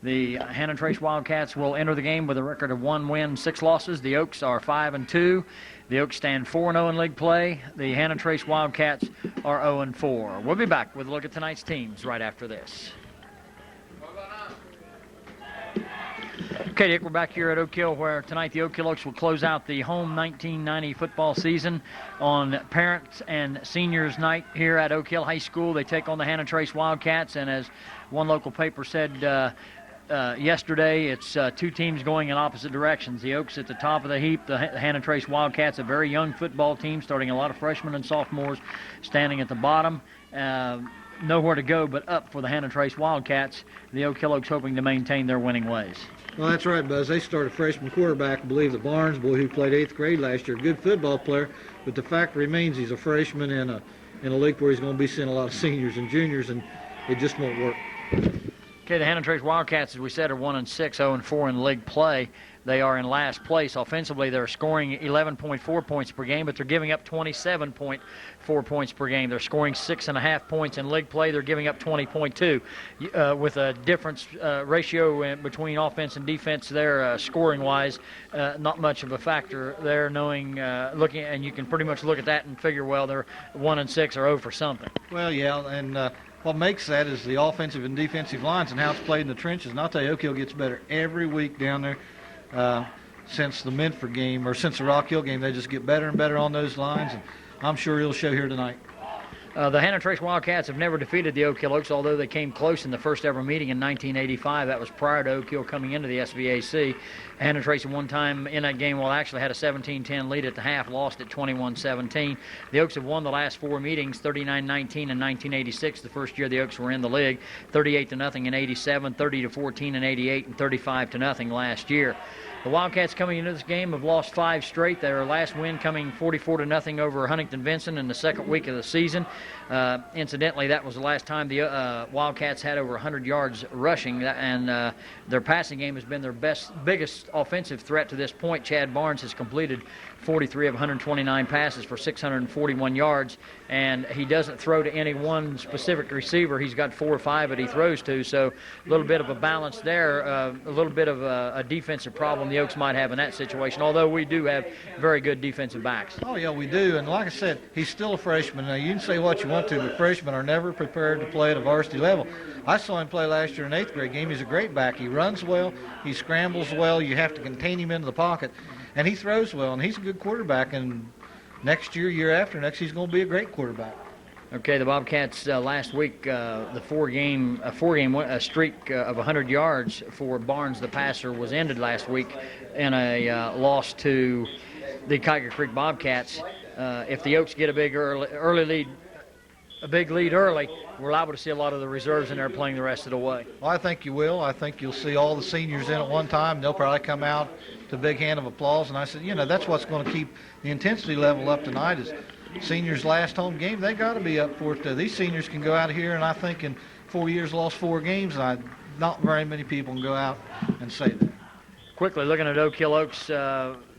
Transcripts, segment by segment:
The Hannan Trace Wildcats will enter the game with a record of 1 win, 6 losses. The Oaks are 5-2. The Oaks stand 4-0 in league play. The Hannan Trace Wildcats are 0-4. We'll be back with a look at tonight's teams right after this. Okay, Dick, we're back here at Oak Hill, where tonight the Oak Hill Oaks will close out the home 1990 football season on Parents and Seniors Night here at Oak Hill High School. They take on the Hannan Trace Wildcats, and as one local paper said yesterday, it's two teams going in opposite directions. The Oaks at the top of the heap, the Hannan Trace Wildcats, a very young football team, starting a lot of freshmen and sophomores, standing at the bottom. Nowhere to go but up for the Hannan Trace Wildcats. The Oak Hill Oaks hoping to maintain their winning ways. Well, that's right, Buzz. They started a freshman quarterback, I believe, the Barnes boy who played 8th grade last year. Good football player, but the fact remains he's a freshman in a league where he's going to be seeing a lot of seniors and juniors, and it just won't work. Okay, the Hannan Trace Wildcats, as we said, are 1-6, 0-4 in league play. They are in last place. Offensively, they're scoring 11.4 points per game, but they're giving up 27.4 points per game. They're scoring 6.5 points in league play. They're giving up 20.2. With a difference ratio between offense and defense there, scoring-wise, not much of a factor there. Looking, and you can pretty much look at that and figure, well, they're 1-6 or 0 for something. Well, yeah, and what makes that is the offensive and defensive lines and how it's played in the trenches. And I'll tell you, Oak Hill gets better every week down there. Since the Minford game, or since the Rock Hill game, they just get better and better on those lines, and I'm sure it'll show here tonight. The Hannan Trace Wildcats have never defeated the Oak Hill Oaks, although they came close in the first ever meeting in 1985. That was prior to Oak Hill coming into the SVAC. Hannan Trace at one time in that game, actually had a 17-10 lead at the half, lost at 21-17. The Oaks have won the last 4 meetings, 39-19 in 1986, the first year the Oaks were in the league, 38-0 in 87, 30-14 in 88, and 35-0 last year. The Wildcats coming into this game have lost 5 straight. Their last win coming 44-0 over Huntington Vincent in the second week of the season. Incidentally, that was the last time the Wildcats had over 100 yards rushing, and their passing game has been their biggest offensive threat to this point. Chad Barnes has completed 43 of 129 passes for 641 yards, and he doesn't throw to any one specific receiver. He's got 4 or 5 that he throws to, so a little bit of a balance there, a little bit of a defensive problem the Oaks might have in that situation, although we do have very good defensive backs. Oh, yeah, we do, and like I said, he's still a freshman. Now, you can say what you want to, but freshmen are never prepared to play at a varsity level. I saw him play last year in an 8th grade game. He's a great back. He runs well. He scrambles well. You have to contain him into the pocket. And he throws well, and he's a good quarterback. And next year after next, he's going to be a great quarterback. Okay, the Bobcats last week, the four-game streak of 100 yards for Barnes, the passer, was ended last week in a loss to the Kiger Creek Bobcats. If the Oaks get a big early lead, a big lead early, we're liable to see a lot of the reserves in there playing the rest of the way. Well, I think you will. I think you'll see all the seniors in at one time. They'll probably come out to a big hand of applause. And I said, that's what's going to keep the intensity level up tonight is seniors' last home game. They got to be up for it. These seniors can go out here, and I think in 4 years lost 4 games. And not very many people can go out and say that. Quickly looking at Oak Hill Oaks,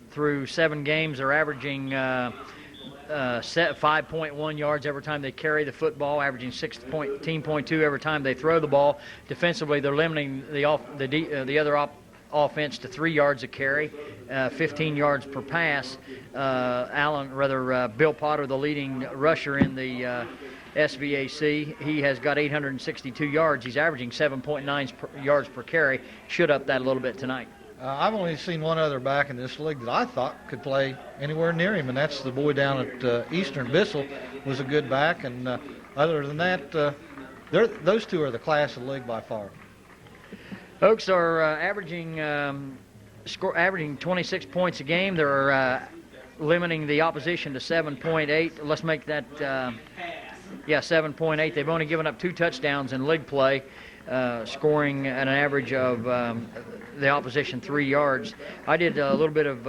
through 7 games, they're averaging 5.1 yards every time they carry the football, averaging 16.2 every time they throw the ball. Defensively, they're limiting the other offense to 3 yards a carry, 15 yards per pass. Bill Potter, the leading rusher in the SVAC, he has got 862 yards. He's averaging 7.9 yards per carry. Should up that a little bit tonight. I've only seen one other back in this league that I thought could play anywhere near him, and that's the boy down at Eastern. Bissell was a good back, and other than that, those two are the class of the league by far. Oaks are averaging 26 points a game. They're limiting the opposition to 7.8. Let's make that 7.8. They've only given up 2 touchdowns in league play, scoring at an average of the opposition 3 yards. I did a little bit of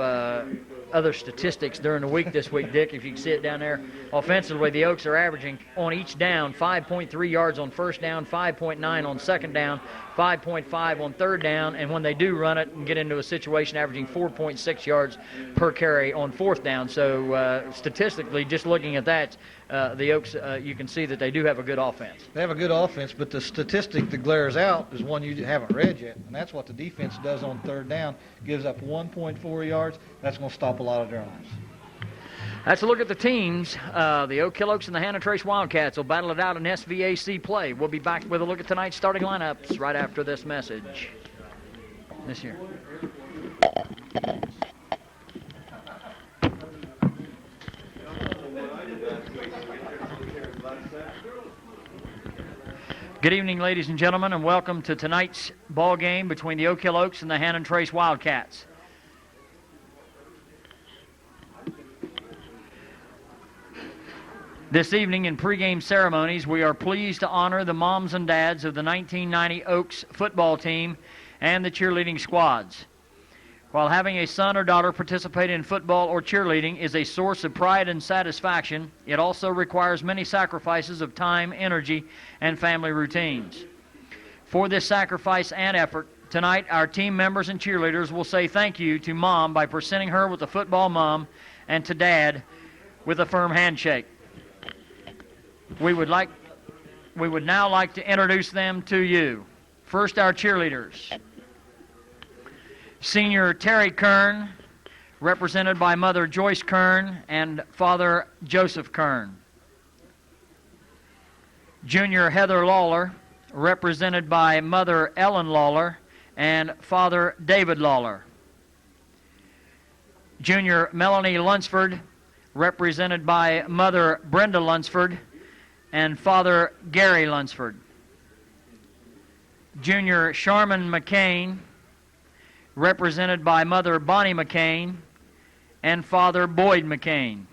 other statistics during the week this week, Dick, if you can see it down there. Offensively, the Oaks are averaging on each down 5.3 yards on first down, 5.9 on second down, 5.5 on third down, and when they do run it and get into a situation, averaging 4.6 yards per carry on fourth down. So statistically, just looking at that, the Oaks, you can see that they do have a good offense. They have a good offense, but the statistic that glares out is one you haven't read yet, and that's what the defense does on third down. Gives up 1.4 yards. That's going to stop a lot of drives. That's a look at the teams. The Oak Hill Oaks and the Hannan Trace Wildcats will battle it out in SVAC play. We'll be back with a look at tonight's starting lineups right after this message. This year. Good evening, ladies and gentlemen, and welcome to tonight's ball game between the Oak Hill Oaks and the Hannan Trace Wildcats. This evening in pregame ceremonies, we are pleased to honor the moms and dads of the 1990 Oaks football team and the cheerleading squads. While having a son or daughter participate in football or cheerleading is a source of pride and satisfaction, it also requires many sacrifices of time, energy, and family routines. For this sacrifice and effort, tonight our team members and cheerleaders will say thank you to Mom by presenting her with a football mom and to Dad with a firm handshake. We would now like to introduce them to you. First, our cheerleaders. Senior Terry Kern, represented by Mother Joyce Kern and Father Joseph Kern. Junior Heather Lawler, represented by Mother Ellen Lawler and Father David Lawler. Junior Melanie Lunsford, represented by Mother Brenda Lunsford and Father Gary Lunsford. Junior Sharman McCain, represented by Mother Bonnie McCain and Father Boyd McCain.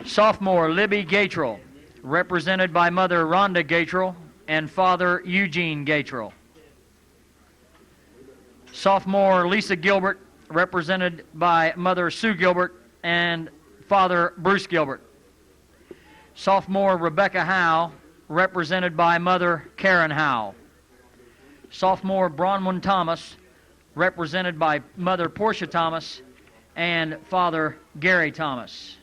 Sophomore Libby Gatrell, represented by Mother Rhonda Gatrell and Father Eugene Gatrell. Sophomore Lisa Gilbert, represented by Mother Sue Gilbert and Father Bruce Gilbert. Sophomore Rebecca Howe, represented by Mother Karen Howe. Sophomore Bronwyn Thomas, represented by Mother Portia Thomas and Father Gary Thomas.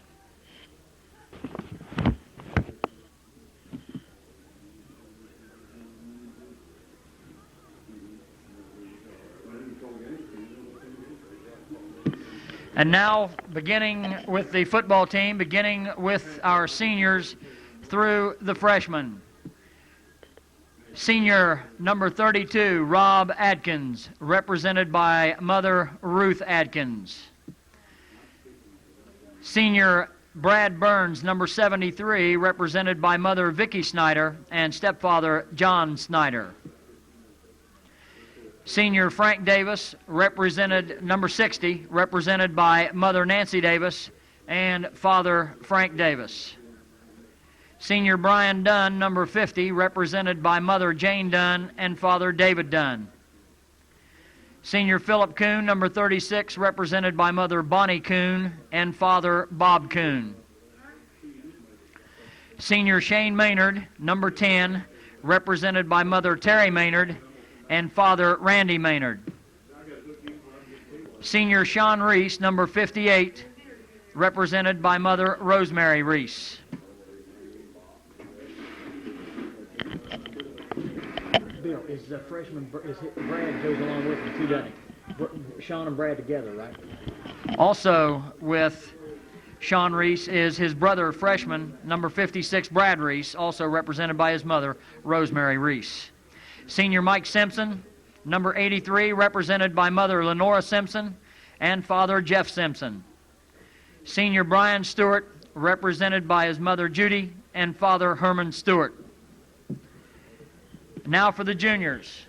And now, beginning with the football team, beginning with our seniors through the freshmen. Senior number 32, Rob Adkins, represented by Mother Ruth Adkins. Senior Brad Burns, number 73, represented by Mother Vicky Snyder and stepfather John Snyder. Senior Frank Davis, represented number 60, represented by Mother Nancy Davis and Father Frank Davis. Senior Brian Dunn, number 50, represented by Mother Jane Dunn and Father David Dunn. Senior Philip Kuhn, number 36, represented by Mother Bonnie Kuhn and Father Bob Kuhn. Senior Shane Maynard, number 10, represented by Mother Terry Maynard and Father Randy Maynard. Senior Sean Reese, number 58, represented by Mother Rosemary Reese. Bill, is the freshman, Brad goes along with him too, doesn't he? Sean and Brad together, right? Also with Sean Reese is his brother, freshman, number 56, Brad Reese, also represented by his mother, Rosemary Reese. Senior Mike Simpson, number 83, represented by Mother Lenora Simpson and Father Jeff Simpson. Senior Brian Stewart, represented by his mother Judy and Father Herman Stewart. Now for the juniors.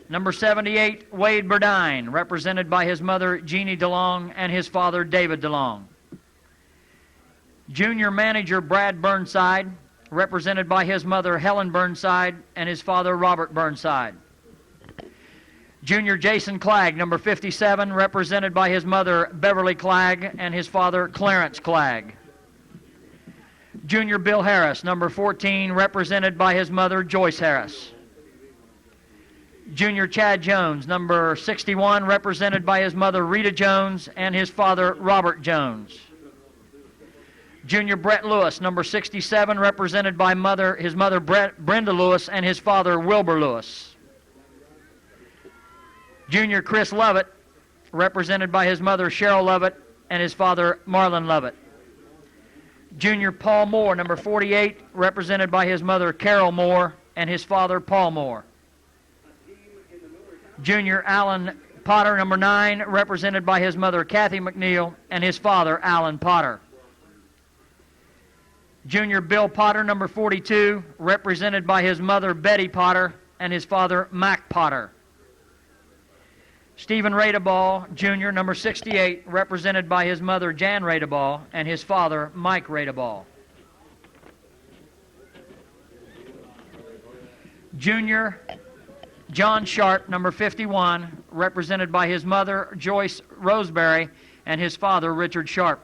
Number 78, Wade Burdine, represented by his mother Jeannie DeLong and his father David DeLong. Junior manager Brad Burnside, represented by his mother Helen Burnside and his father Robert Burnside. Junior Jason Clagg, number 57, represented by his mother Beverly Clagg and his father Clarence Clagg. Junior Bill Harris, number 14, represented by his mother Joyce Harris. Junior Chad Jones, number 61, represented by his mother Rita Jones and his father Robert Jones. Junior Brett Lewis, number 67, represented by his mother Brenda Lewis and his father Wilbur Lewis. Junior Chris Lovett, represented by his mother Cheryl Lovett and his father Marlon Lovett. Junior Paul Moore, number 48, represented by his mother Carol Moore and his father Paul Moore. Junior Alan Potter, number 9, represented by his mother Kathy McNeil and his father Alan Potter. Junior Bill Potter, number 42, represented by his mother Betty Potter and his father Mac Potter. Stephen Radeball, Jr., number 68, represented by his mother Jan Radeball and his father Mike Radeball. Junior John Sharp, number 51, represented by his mother Joyce Roseberry and his father Richard Sharp.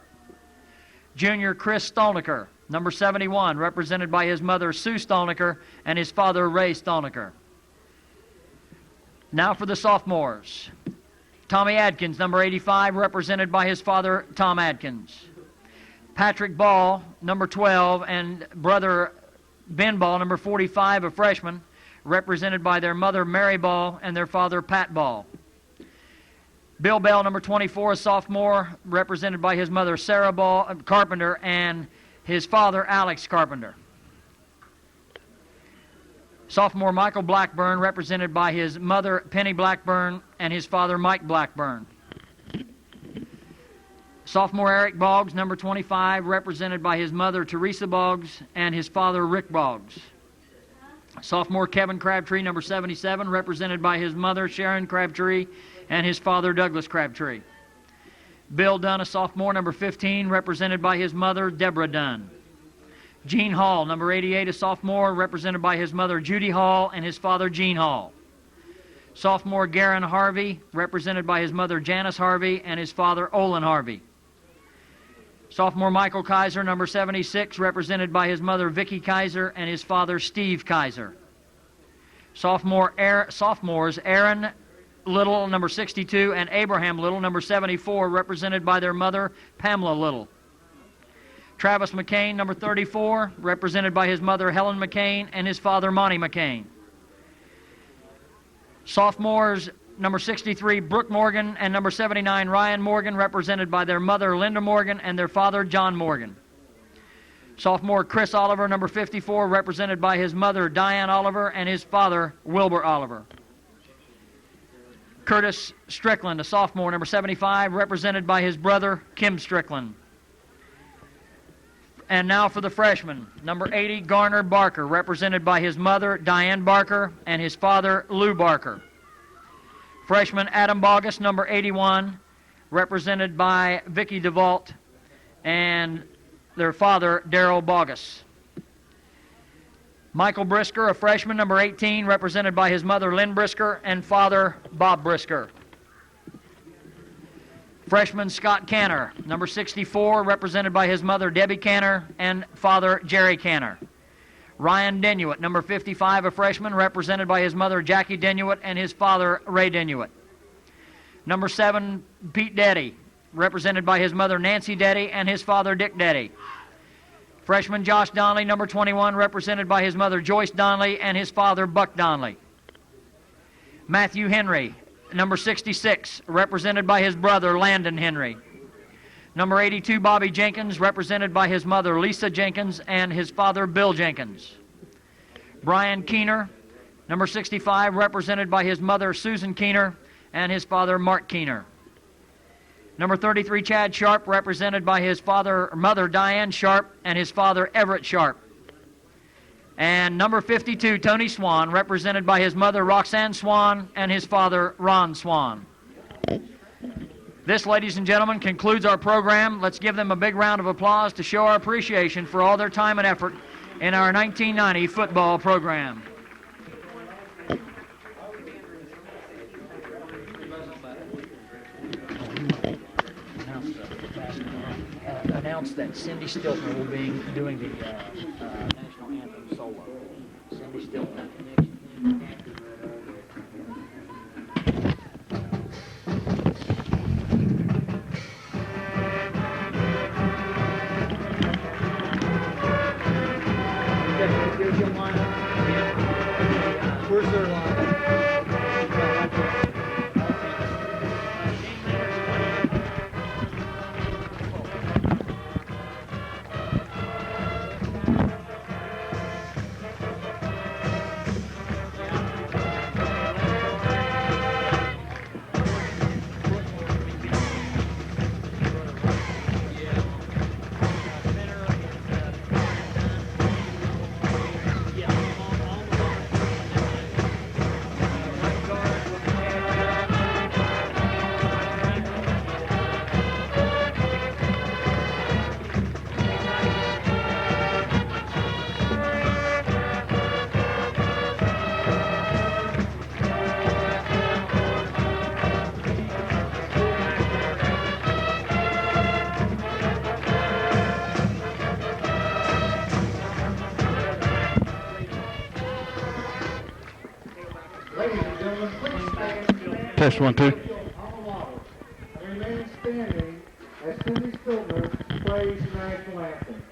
Junior Chris Stolniker, number 71, represented by his mother Sue Stolniker and his father Ray Stolniker. Now for the sophomores. Tommy Adkins, number 85, represented by his father Tom Adkins. Patrick Ball, number 12, and brother Ben Ball, number 45, a freshman, represented by their mother Mary Ball and their father Pat Ball. Bill Bell, number 24, a sophomore, represented by his mother Sarah Ball Carpenter and his father Alex Carpenter. Sophomore Michael Blackburn, represented by his mother Penny Blackburn and his father Mike Blackburn. Sophomore Eric Boggs, number 25, represented by his mother Teresa Boggs and his father Rick Boggs. Sophomore Kevin Crabtree, number 77, represented by his mother Sharon Crabtree and his father Douglas Crabtree. Bill Dunn, a sophomore, number 15, represented by his mother Deborah Dunn. Gene Hall, number 88, a sophomore, represented by his mother Judy Hall and his father Gene Hall. Sophomore Garen Harvey, represented by his mother Janice Harvey and his father Olin Harvey. Sophomore Michael Kaiser, number 76, represented by his mother Vicky Kaiser and his father Steve Kaiser. Sophomores Aaron Little, number 62, and Abraham Little, number 74, represented by their mother Pamela Little. Travis McCain, number 34, represented by his mother Helen McCain and his father Monty McCain. Sophomores, number 63, Brooke Morgan, and number 79, Ryan Morgan, represented by their mother Linda Morgan and their father John Morgan. Sophomore Chris Oliver, number 54, represented by his mother Diane Oliver and his father Wilbur Oliver. Curtis Strickland, a sophomore, number 75, represented by his brother Kim Strickland. And now for the freshmen, number 80, Garner Barker, represented by his mother, Diane Barker, and his father, Lou Barker. Freshman Adam Bogus, number 81, represented by Vicky DeVault and their father, Darrell Bogus. Michael Brisker, a freshman, number 18, represented by his mother, Lynn Brisker, and father, Bob Brisker. Freshman Scott Canner, number 64, represented by his mother, Debbie Canner, and father, Jerry Canner. Ryan Denuit, number 55, a freshman, represented by his mother, Jackie Denuit, and his father, Ray Denuit. Number 7, Pete Deddy, represented by his mother, Nancy Deddy, and his father, Dick Deddy. Freshman Josh Donnelly, number 21, represented by his mother, Joyce Donnelly, and his father, Buck Donnelly. Matthew Henry, number 66, represented by his brother, Landon Henry. Number 82, Bobby Jenkins, represented by his mother, Lisa Jenkins, and his father, Bill Jenkins. Brian Keener, number 65, represented by his mother, Susan Keener, and his father, Mark Keener. Number 33, Chad Sharp, represented by his mother, Diane Sharp, and his father, Everett Sharp. And number 52, Tony Swan, represented by his mother, Roxanne Swan, and his father, Ron Swan. This, ladies and gentlemen, concludes our program. Let's give them a big round of applause to show our appreciation for all their time and effort in our 1990 football program. Announce that Cindy Stiltner will be doing the national anthem solo. Cindy Stiltner. Test 1, 2. Remain standing as Cindy Stiltner plays the national anthem.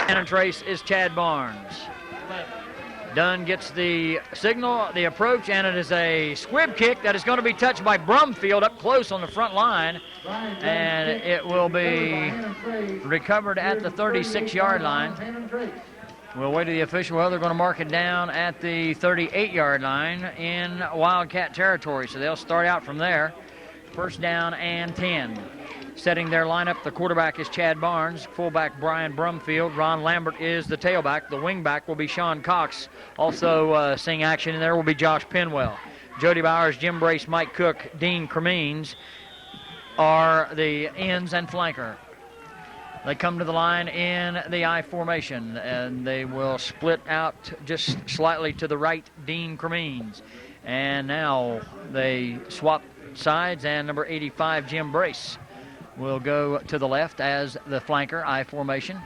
Hannan Trace is Chad Barnes. Dunn gets the signal, the approach, and it is a squib kick that is going to be touched by Brumfield up close on the front line, and it will be recovered at the 36-yard line. We'll wait to the official. Well, they're going to mark it down at the 38-yard line in Wildcat territory, so they'll start out from there. First down and 10. Setting their lineup, the quarterback is Chad Barnes, fullback Brian Brumfield, Ron Lambert is the tailback, the wingback will be Sean Cox. Also seeing action in there will be Josh Penwell. Jody Bowers, Jim Brace, Mike Cook, Dean Cremines are the ends and flanker. They come to the line in the I formation, and they will split out just slightly to the right, Dean Cremines. And now they swap sides, and number 85, Jim Brace, will go to the left as the flanker, I formation.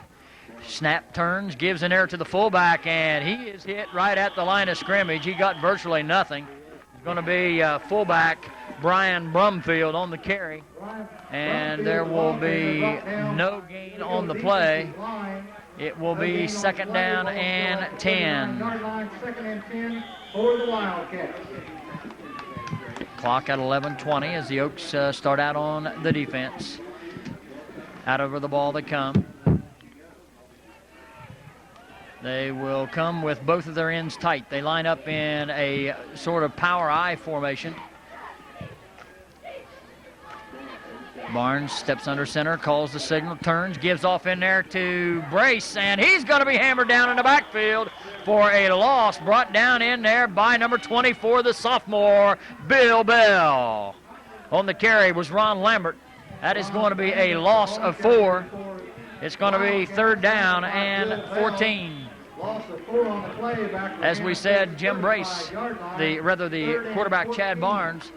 Snap turns, gives an error to the fullback, and he is hit right at the line of scrimmage. He got virtually nothing. It's going to be fullback Brian Brumfield on the carry, and there will be no gain on the play. It will be second down and 10. Second and 10 for the Wildcats. Clock at 11:20 as the Oaks start out on the defense. Out over the ball they come. They will come with both of their ends tight. They line up in a sort of power I formation. Barnes steps under center, calls the signal, turns, gives off in there to Brace, and he's going to be hammered down in the backfield for a loss, brought down in there by number 24, the sophomore, Bill Bell. On the carry was Ron Lambert. That is going to be a loss of 4. It's going to be third down and 14. Loss of 4 on the play back. As we said, Jim Brace, the quarterback Chad Barnes,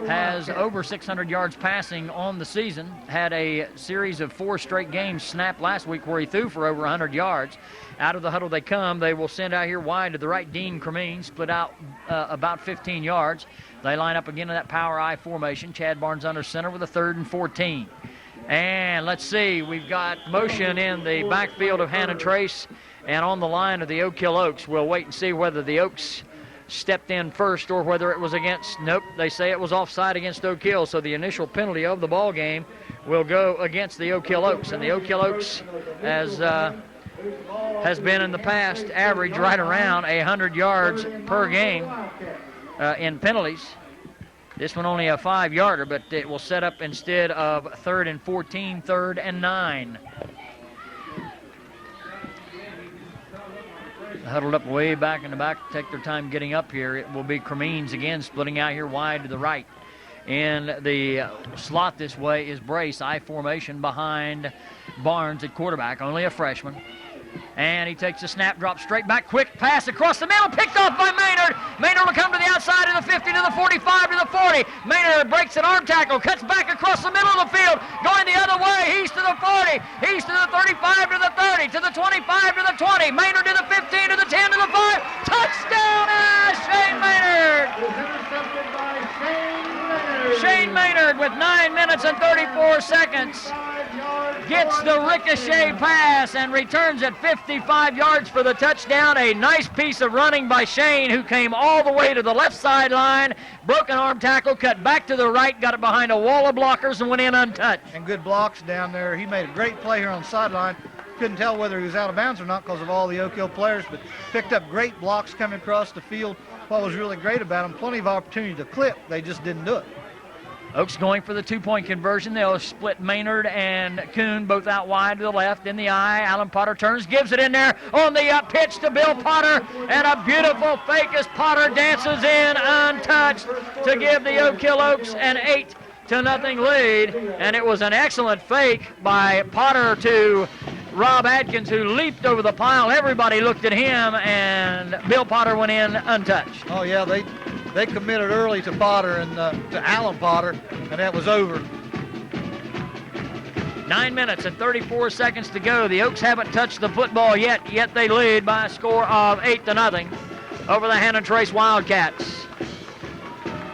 has over 600 yards passing on the season. Had a series of 4 straight games snapped last week where he threw for over 100 yards. Out of the huddle they come. They will send out here wide to the right. Dean Cremeen split out about 15 yards. They line up again in that power I formation. Chad Barnes under center with a 3rd and 14. And let's see, we've got motion in the backfield of Hannan Trace and on the line of the Oak Hill Oaks. We'll wait and see whether the Oaks stepped in first or whether it was against, nope, they say it was offside against Oak Hill. So the initial penalty of the ball game will go against the Oak Hill Oaks. And the Oak Hill Oaks, as has been in the past, average right around 100 yards per game in penalties. This one only a 5-yarder, but it will set up instead of 3rd and 14, 3rd and 9. Huddled up way back in the back, take their time getting up here. It will be Cremeen's again, splitting out here wide to the right. In the slot this way is Brace, I formation behind Barnes at quarterback, only a freshman. And he takes a snap, drops straight back, quick pass across the middle, picked off by Maynard. Maynard will come to the outside of the 50, to the 45, to the 40. Maynard breaks an arm tackle, cuts back across the middle of the field, going the other way. He's to the 40, he's to the 35, to the 30, to the 25, to the 20. Maynard to the 15, to the 10, to the 5. Touchdown, Shane Maynard. Intercepted by Shane Maynard. Shane Maynard with 9 minutes and 34 seconds. Gets the ricochet pass and returns at 55 yards for the touchdown. A nice piece of running by Shane, who came all the way to the left sideline, broke an arm tackle, cut back to the right, got it behind a wall of blockers, and went in untouched. And good blocks down there. He made a great play here on the sideline. Couldn't tell whether he was out of bounds or not because of all the Oak Hill players, but picked up great blocks coming across the field. What was really great about him, plenty of opportunity to clip. They just didn't do it. Oaks going for the 2-point conversion. They'll split Maynard and Kuhn both out wide to the left. In the eye, Alan Potter turns, gives it in there on the pitch to Bill Potter, and a beautiful fake as Potter dances in untouched to give the Oak Hill Oaks an 8-0 lead. And it was an excellent fake by Potter to Rob Adkins, who leaped over the pile. Everybody looked at him, and Bill Potter went in untouched. Oh, yeah, they committed early to Potter and to Alan Potter, and that was over. 9 minutes and 34 seconds to go. The Oaks haven't touched the football yet they lead by a score of 8-0 over the Hannan Trace Wildcats.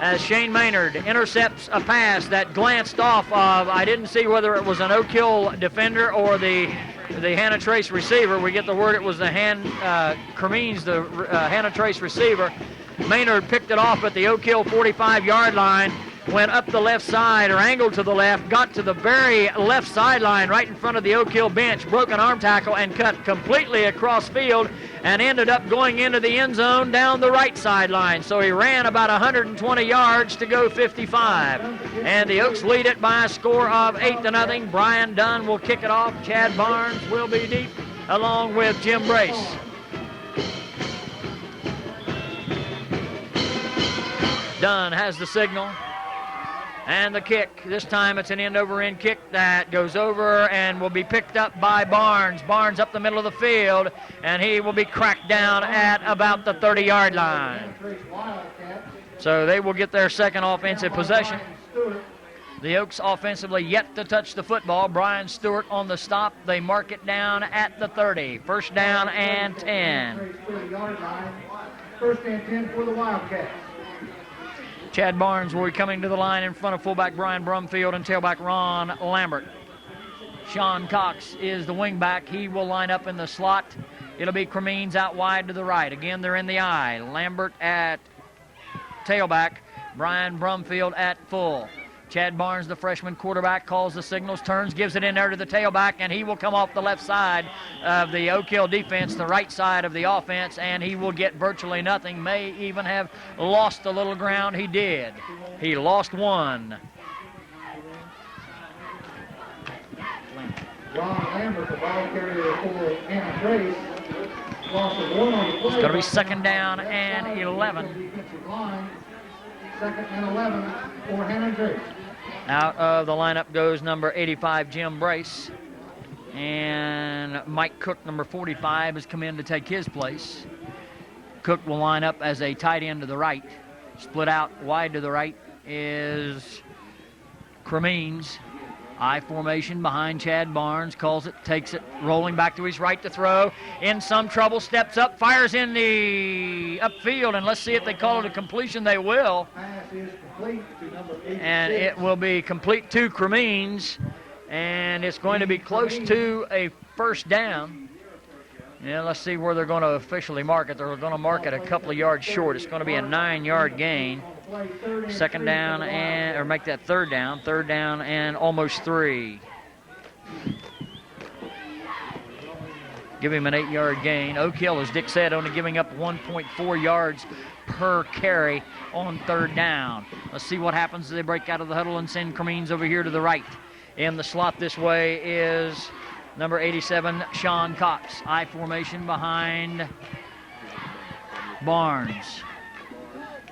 As Shane Maynard intercepts a pass that glanced off of, I didn't see whether it was an Oak Hill defender or the Hannan Trace receiver. We get the word it was the Cremeen's the Hannan Trace receiver. Maynard picked it off at the Oak Hill 45-yard line, went up the left side, or angled to the left, got to the very left sideline right in front of the Oak Hill bench, broke an arm tackle, and cut completely across field, and ended up going into the end zone down the right sideline. So he ran about 120 yards to go 55. And the Oaks lead it by a score of 8-0. Brian Dunn will kick it off. Chad Barnes will be deep, along with Jim Brace. Dunn has the signal. And the kick, this time it's an end-over-end kick that goes over and will be picked up by Barnes. Barnes up the middle of the field, and he will be cracked down at about the 30-yard line. So they will get their second offensive possession. The Oaks offensively yet to touch the football. Brian Stewart on the stop. They mark it down at the 30. First down and 10. First and 10 for the Wildcats. Chad Barnes will be coming to the line in front of fullback Brian Brumfield and tailback Ron Lambert. Sean Cox is the wingback. He will line up in the slot. It'll be Cremeen's out wide to the right. Again, they're in the eye. Lambert at tailback. Brian Brumfield at full. Chad Barnes, the freshman quarterback, calls the signals, turns, gives it in there to the tailback, and he will come off the left side of the Oak Hill defense, the right side of the offense, and he will get virtually nothing. May even have lost a little ground. He did. He lost one. Ron Lambert, the ball carrier for Hannan Trace, lost of one on the play. It's going to be second down and 11. Defensive line, second and 11 for Hannan Trace. Out of the lineup goes number 85, Jim Brace. And Mike Cook, number 45, has come in to take his place. Cook will line up as a tight end to the right. Split out wide to the right is Cremines. I formation behind Chad Barnes, calls it, takes it, rolling back to his right to throw. In some trouble, steps up, fires in the upfield, and let's see if they call it a completion. They will. Pass is complete to number 86. And it will be complete to Cremines, and it's going to be close to a first down. Yeah, let's see where they're going to officially mark it. They're going to mark it a couple of yards short. It's going to be a 9-yard gain. Second down or make that third down and almost 3. Give him an 8-yard gain. Oak Hill, as Dick said, only giving up 1.4 yards per carry on third down. Let's see what happens as they break out of the huddle and send Cremines over here to the right. In the slot this way is number 87, Sean Cox. I formation behind Barnes.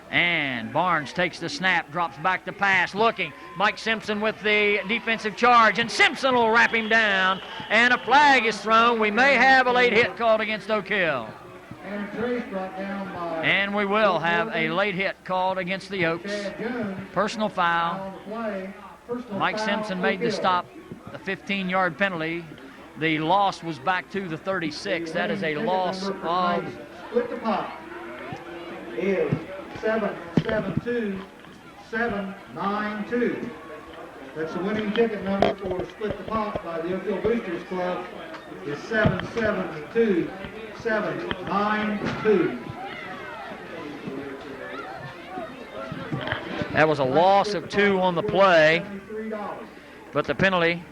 And Barnes takes the snap, drops back to pass, looking. Mike Simpson with the defensive charge, and Simpson will wrap him down, and a flag is thrown. We may have a late hit called against Oak Hill. And we will have a late hit called against the Oaks. Personal foul. Mike Simpson made the stop, a 15-yard penalty. The loss was back to the 36. That is a loss of... Split the pot is 772-792. That's the winning ticket number for Split the Pot by the Oak Hill Boosters Club is 772-792. That was a loss of 2 on the play, but the penalty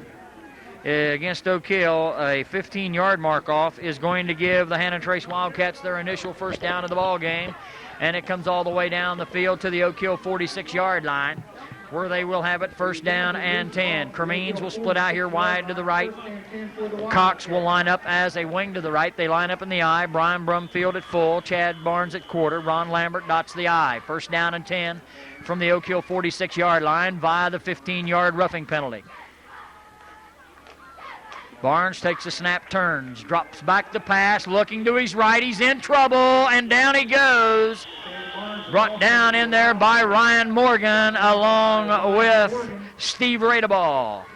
against Oak Hill, a 15-yard mark-off, is going to give the Hannan Trace Wildcats their initial first down of the ball game, and it comes all the way down the field to the Oak Hill 46-yard line, where they will have it first down and 10. Cremines will split out here wide to the right. Cox will line up as a wing to the right. They line up in the I. Brian Brumfield at full. Chad Barnes at quarter. Ron Lambert dots the I. First down and 10 from the Oak Hill 46-yard line via the 15-yard roughing penalty. Barnes takes a snap, turns, drops back the pass, looking to his right. He's in trouble, and down he goes. Brought down in there by Ryan Morgan along with Steve Radeball.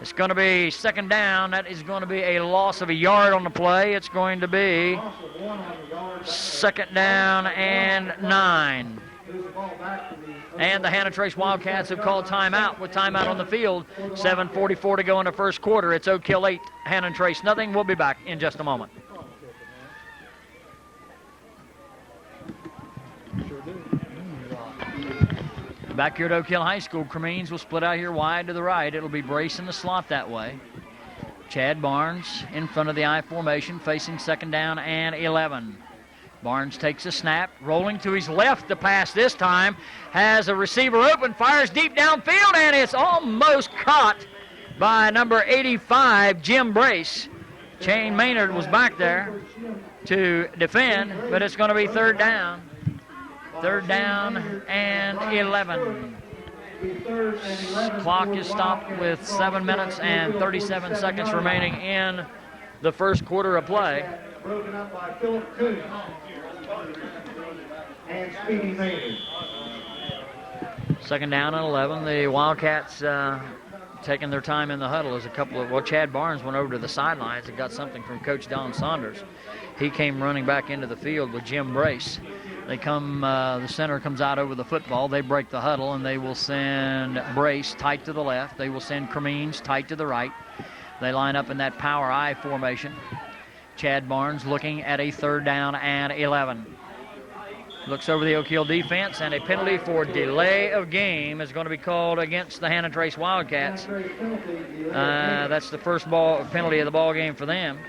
It's going to be second down. That is going to be a loss of a yard on the play. It's going to be second down and 9. And the Hannan Trace Wildcats have called timeout with timeout on the field. 7:44 to go in the first quarter. It's Oak Hill 8, Hannan Trace nothing. We'll be back in just a moment. Back here at Oak Hill High School, Cremines will split out here wide to the right. It'll be Brace in the slot that way. Chad Barnes in front of the I formation, facing second down and 11. Barnes takes a snap, rolling to his left. The pass this time has a receiver open, fires deep downfield, and it's almost caught by number 85, Jim Brace. Shane Maynard was back there to defend, but it's going to be third down. Third down and 11. Clock is stopped with 7 minutes and 37 seconds remaining in the first quarter of play. Broken up by Philip Coon and Speedy Maynard. Second down and 11. The Wildcats taking their time in the huddle as Chad Barnes went over to the sidelines and got something from Coach Don Saunders. He came running back into the field with Jim Brace. They come, the center comes out over the football. They break the huddle, and they will send Brace tight to the left. They will send Cremines tight to the right. They line up in that power I formation. Chad Barnes looking at a third down and 11. Looks over the Oak Hill defense, and a penalty for delay of game is going to be called against the Hannan Trace Wildcats. That's the first penalty of the ball game for them.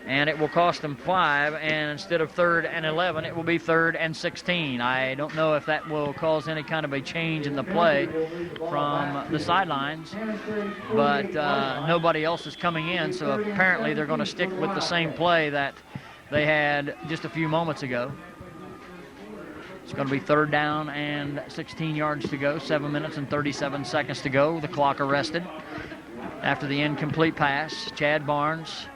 And it will cost them 5, and instead of third and 11, it will be third and 16. I don't know if that will cause any kind of a change in the play from the sidelines, but nobody else is coming in, so apparently they're going to stick with the same play that they had just a few moments ago. It's going to be third down and 16 yards to go, 7 minutes and 37 seconds to go. The clock arrested. After the incomplete pass, Chad Barnes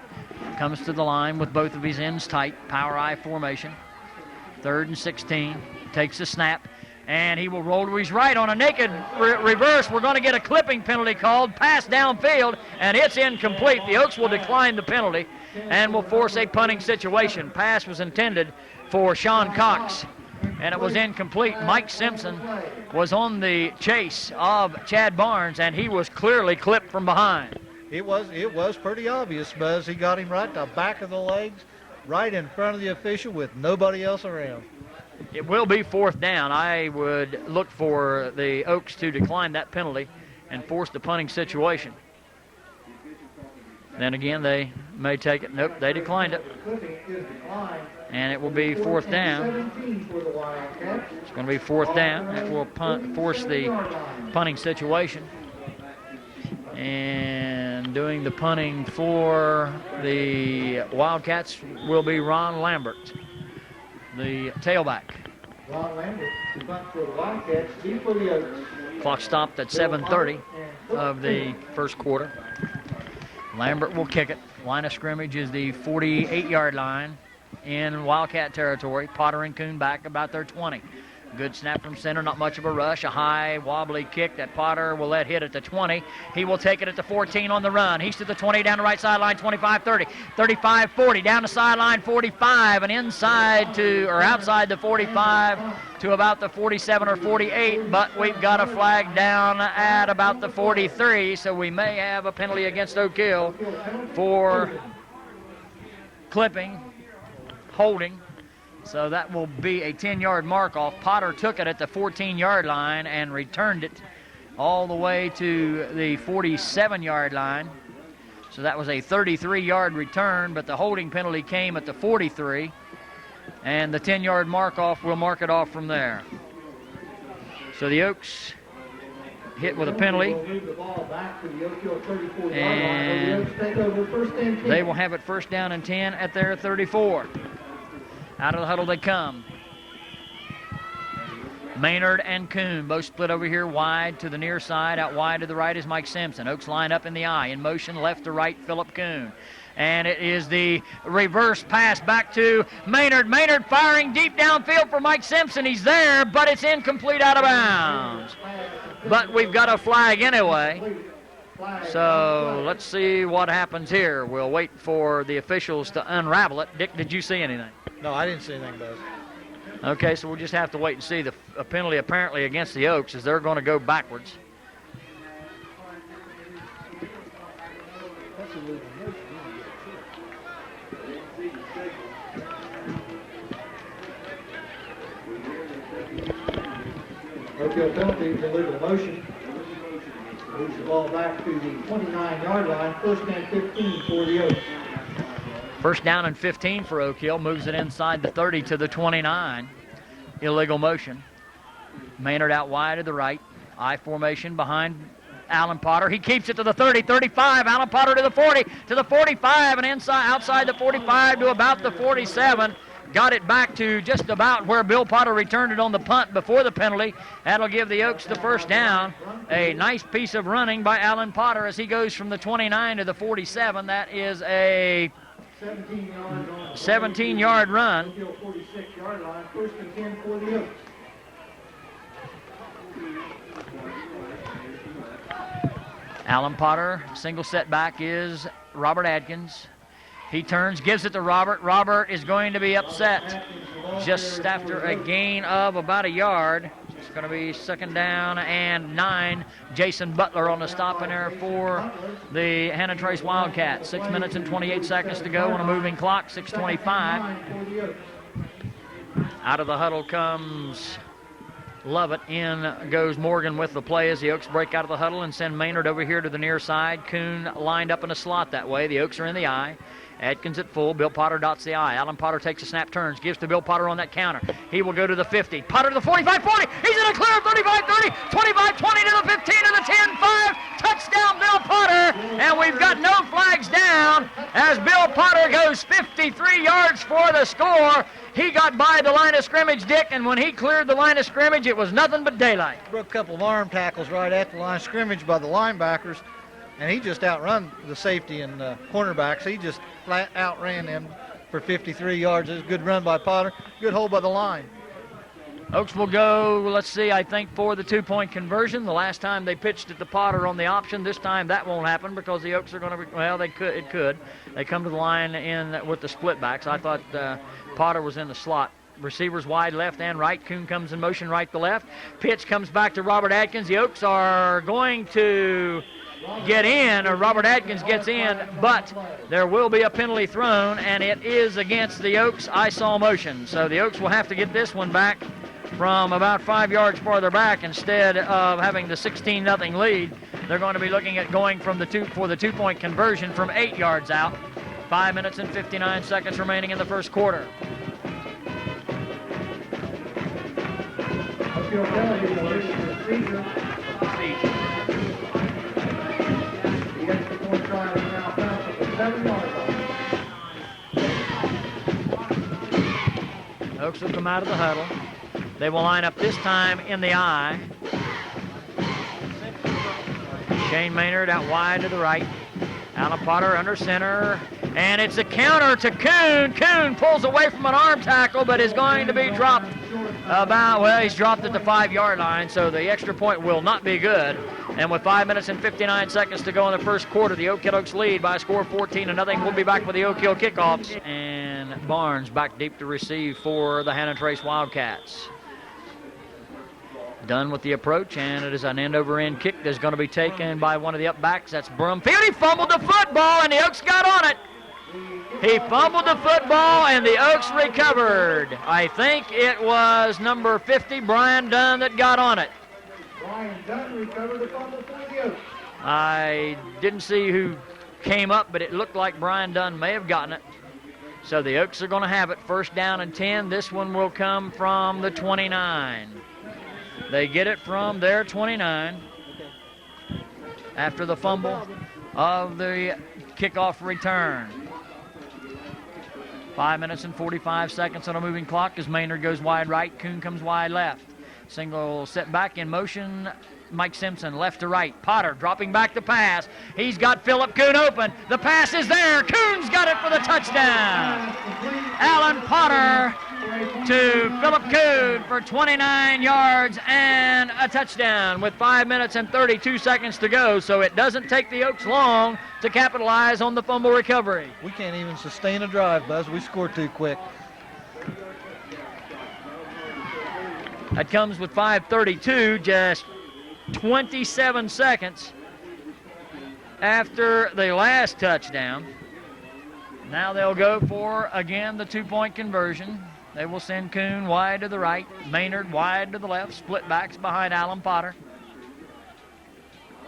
comes to the line with both of his ends tight, power I formation. 3rd and 16, takes the snap, and he will roll to his right on a naked reverse. We're going to get a clipping penalty called, pass downfield, and it's incomplete. The Oaks will decline the penalty and will force a punting situation. Pass was intended for Sean Cox, and it was incomplete. Mike Simpson was on the chase of Chad Barnes, and he was clearly clipped from behind. It was pretty obvious, Buzz. He got him right to the back of the legs, right in front of the official with nobody else around. It will be 4th down. I would look for the Oaks to decline that penalty and force the punting situation. Then again, they may take it. Nope, they declined it. And it will be 4th down. It's going to be 4th down. That will force the punting situation. And doing the punting for the Wildcats will be Ron Lambert, the tailback. Ron Lambert, the punt for the Wildcats, D for the Oaks. Clock stopped at 7:30 of the first quarter. Lambert will kick it. Line of scrimmage is the 48-yard line in Wildcat territory. Potter and Kuhn back about their 20. Good snap from center, not much of a rush. A high, wobbly kick that Potter will let hit at the 20. He will take it at the 14 on the run. He's to the 20, down the right sideline, 25-30, 35-40, down the sideline, 45, and inside to, or outside the 45 to about the 47 or 48, but we've got a flag down at about the 43, so we may have a penalty against Oak Hill for clipping, holding. So that will be a 10-yard mark off. Potter took it at the 14-yard line and returned it all the way to the 47-yard line. So that was a 33-yard return, but the holding penalty came at the 43. And the 10-yard mark off will mark it off from there. So the Oaks hit with a penalty. And they will have it 1st down and 10 at their 34. Out of the huddle they come. Maynard and Kuhn both split over here wide to the near side. Out wide to the right is Mike Simpson. Oaks line up in the I. In motion left to right, Philip Kuhn. And it is the reverse pass back to Maynard. Maynard firing deep downfield for Mike Simpson. He's there, but it's incomplete, out of bounds. But we've got a flag anyway. So let's see what happens here. We'll wait for the officials to unravel it. Dick, did you see anything? No, I didn't see anything, Buzz. Okay, so we'll just have to wait and see. A penalty apparently against the Oaks as they're going to go backwards. Oak penalty, illegal motion. Moves the ball back to the 29-yard line. 1st and 15 for the Oaks. 1st down and 15 for Oak Hill. Moves it inside the 30 to the 29. Illegal motion. Maynard out wide to the right. I formation behind Alan Potter. He keeps it to the 30, 35. Alan Potter to the 40, to the 45, and outside the 45 to about the 47. Got it back to just about where Bill Potter returned it on the punt before the penalty. That'll give the Oaks the 1st down. A nice piece of running by Alan Potter as he goes from the 29 to the 47. That is a 17-yard run. 46-yard line, 1st and 10 for the Oaks. Alan Potter, single setback is Robert Adkins. He turns, gives it to Robert. Robert is going to be upset just after a gain of about a yard. It's going to be 2nd down and 9. Jason Butler on the stop in there for the Hannan Trace Wildcats. 6 minutes and 28 seconds to go on a moving clock, 6:25. Out of the huddle comes Lovett. In goes Morgan with the play as the Oaks break out of the huddle and send Maynard over here to the near side. Kuhn lined up in a slot that way. The Oaks are in the I. Adkins at full. Bill Potter dots the I. Alan Potter takes a snap, turns, gives to Bill Potter on that counter. He will go to the 50. Potter to the 45, 40. He's in a clear, 35, 30, 25, 20 to the 15 to the 10, 5. Touchdown, Bill Potter. And we've got no flags down as Bill Potter goes 53 yards for the score. He got by the line of scrimmage, Dick, and when he cleared the line of scrimmage, it was nothing but daylight. Broke a couple of arm tackles right at the line of scrimmage by the linebackers. and he just outrun the safety and cornerbacks. He just flat outran them for 53 yards. It was a good run by Potter, good hold by the line. Oaks will go, let's see, I think for the 2-point conversion. The last time they pitched it to Potter on the option. This time that won't happen because the Oaks are going to, well, it could. They come to the line in with the split backs. I thought Potter was in the slot. Receivers wide left and right. Kuhn comes in motion right to left. Pitch comes back to Robert Atkins. The Oaks are going to get in, or Robert Atkins gets in, but there will be a penalty thrown, and it is against the Oaks. I saw motion. So the Oaks will have to get this one back from about 5 yards farther back instead of having the 16-0 lead. They're going to be looking at going from the 2-point conversion from 8 yards out. 5 minutes and 59 seconds remaining in the first quarter. Oakville penalty for procedure. The extra point try is now found at the 7-yard line. Oaks will come out of the huddle. They will line up this time in the I. Shane Maynard out wide to the right. Alan Potter under center. And it's a counter to Kuhn. Kuhn pulls away from an arm tackle, but is going to be dropped he's dropped at the 5-yard line, so the extra point will not be good. And with 5 minutes and 59 seconds to go in the first quarter, the Oak Oaks lead by a score of 14-0. We'll be back with the Oak Hill kickoffs. And Barnes back deep to receive for the Hannan Trace Wildcats. Done with the approach, and it is an end-over-end kick that's going to be taken by one of the up-backs. That's Brumfield. He fumbled the football, and the Oaks got on it. He fumbled the football, and the Oaks recovered. I think it was number 50, Brian Dunn, that got on it. Brian Dunn recovered the fumble for the Oaks. I didn't see who came up, but it looked like Brian Dunn may have gotten it. So the Oaks are going to have it. First down and 10. This one will come from the 29. They get it from their 29 after the fumble of the kickoff return. 5 minutes and 45 seconds on a moving clock as Maynard goes wide right. Kuhn comes wide left. Single set back in motion. Mike Simpson left to right. Potter dropping back the pass. He's got Philip Kuhn open. The pass is there. Kuhn's got it for the touchdown. Alan Potter to Philip Kuhn for 29 yards and a touchdown with 5 minutes and 32 seconds to go. So it doesn't take the Oaks long to capitalize on the fumble recovery. We can't even sustain a drive, Buzz. We scored too quick. That comes with 5:32, just 27 seconds after the last touchdown. Now they'll go for, again, the 2-point conversion. They will send Kuhn wide to the right, Maynard wide to the left, split backs behind Alan Potter.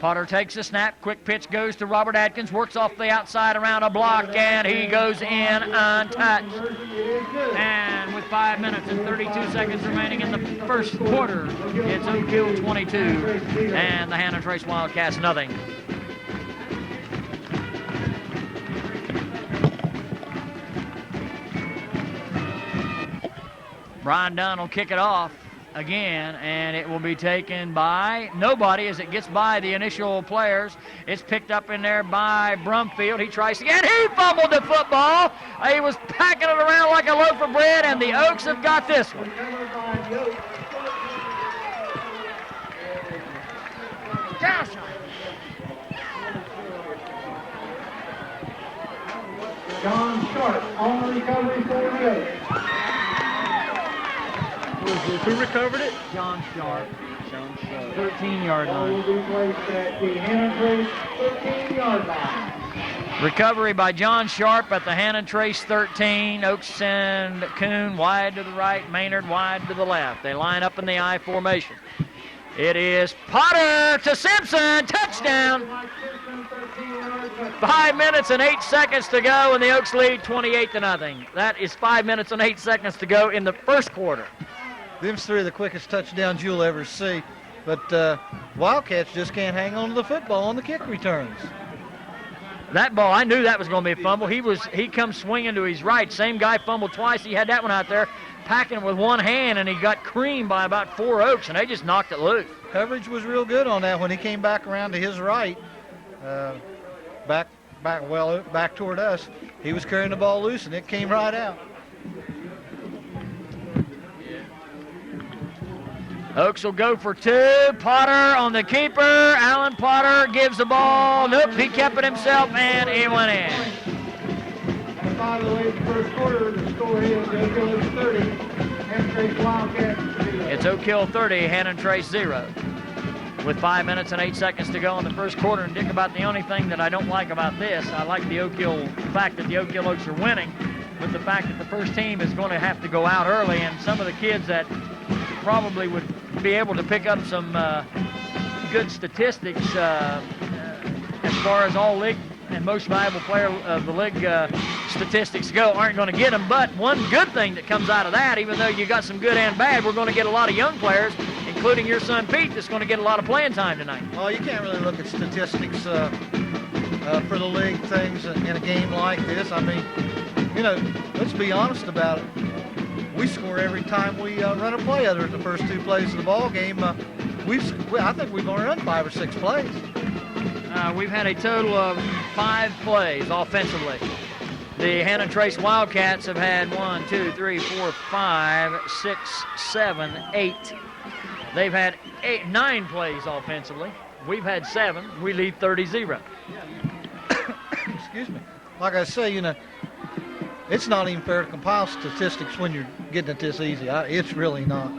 Potter takes a snap, quick pitch goes to Robert Atkins, works off the outside around a block, and he goes in untouched. And with 5 minutes and 32 seconds remaining in the first quarter, it's Oak Hill 22 and the Hannan Trace Wildcats nothing. Brian Dunn will kick it off again, and it will be taken by nobody as it gets by the initial players. It's picked up in there by Brumfield. He tries again. He fumbled the football. He was packing it around like a loaf of bread, and the Oaks have got this one. John Sharp on the recovery for the Oaks. Who recovered it? John Sharp. 13-yard line. Will be placed at the Hannan Trace 13-yard line. Recovery by John Sharp at the Hannan Trace 13. Oaks send Kuhn wide to the right, Maynard wide to the left. They line up in the I formation. It is Potter to Simpson, touchdown. 5 minutes and 8 seconds to go, and the Oaks lead 28-0. That is 5 minutes and 8 seconds to go in the first quarter. Them's three of the quickest touchdowns you'll ever see. But Wildcats just can't hang on to the football on the kick returns. That ball, I knew that was going to be a fumble. He comes swinging to his right. Same guy fumbled twice. He had that one out there, packing it with one hand, and he got creamed by about 4 Oaks, and they just knocked it loose. Coverage was real good on that when he came back around to his right. back toward us. He was carrying the ball loose, and it came right out. Oaks will go for 2. Potter on the keeper. Alan Potter gives the ball. Nope, he kept it himself, and it went in. And by the way, the first quarter, the score is Oak Hill Oaks 30, Hannan Trace Wildcats 0. It's Oak Hill 30, Hannan Trace 0. With 5 minutes and 8 seconds to go in the first quarter. And Dick, about the only thing that I don't like about this, I like the fact that the Oak Hill Oaks are winning, but the fact that the first team is going to have to go out early, and some of the kids that probably would be able to pick up some good statistics as far as all league and most valuable player of the league statistics go aren't going to get them. But one good thing that comes out of that, even though you got some good and bad, we're going to get a lot of young players, including your son Pete, that's going to get a lot of playing time tonight. Well, you can't really look at statistics for the league things in a game like this. I mean, you know, let's be honest about it. We score every time we run a play. Other than the first 2 plays of the ball game, I think we've only run 5 or 6 plays. We've had a total of 5 plays offensively. The Hannan Trace Wildcats have had 1, 2, 3, 4, 5, 6, 7, 8. They've had 9 plays offensively. We've had 7. We lead 30-0. Excuse me. Like I say, you know, it's not even fair to compile statistics when you're getting it this easy. It's really not.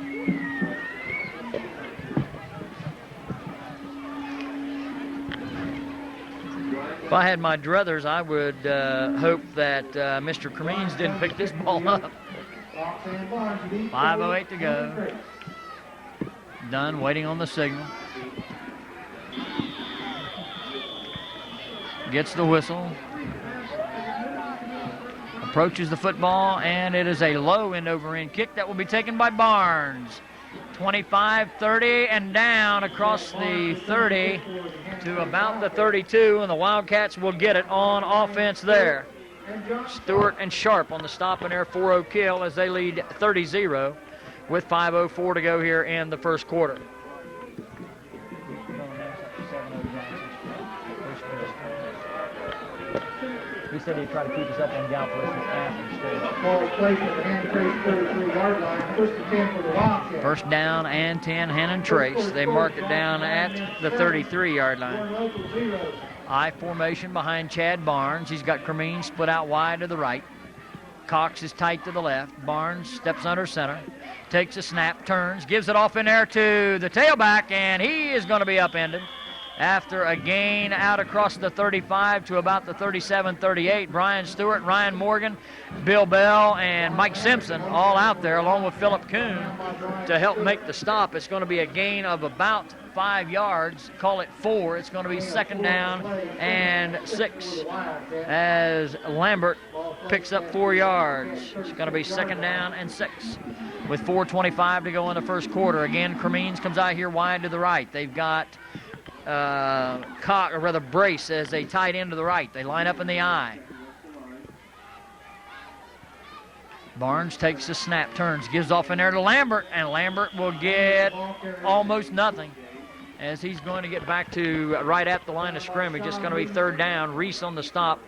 If I had my druthers, I would hope that Mr. Cremines didn't pick this ball up. 5:08 to go. Dunn waiting on the signal. Gets the whistle. Approaches the football, and it is a low end-over-end kick that will be taken by Barnes. 25-30 and down across the 30 to about the 32, and the Wildcats will get it on offense there. Stewart and Sharp on the stop and there for Oak Hill as they lead 30-0 with 5:04 to go here in the first quarter. He said he'd try to keep us up on Galveston after. Ball placed at the Hannan Trace 33-yard line. First and 10 for the Wildcats. First down and 10, Hannan Trace. They mark it down at the 33-yard line. I formation behind Chad Barnes. He's got Cremines split out wide to the right. Cox is tight to the left. Barnes steps under center, takes a snap, turns, gives it off in there to the tailback, and he is going to be upended. After a gain out across the 35 to about the 37-38, Brian Stewart, Ryan Morgan, Bill Bell, and Mike Simpson all out there along with Philip Kuhn to help make the stop. It's going to be a gain of about 5 yards, call it 4. It's going to be second down and 6 as Lambert picks up 4 yards. It's going to be second down and 6 with 4:25 to go in the first quarter. Again, Cremines comes out here wide to the right. They've got Brace as a tight end to the right. They line up in the I. Barnes takes the snap, turns, gives off in there to Lambert, and Lambert will get almost nothing as he's going to get back to right at the line of scrimmage. It's going to be third down. Reese on the stop.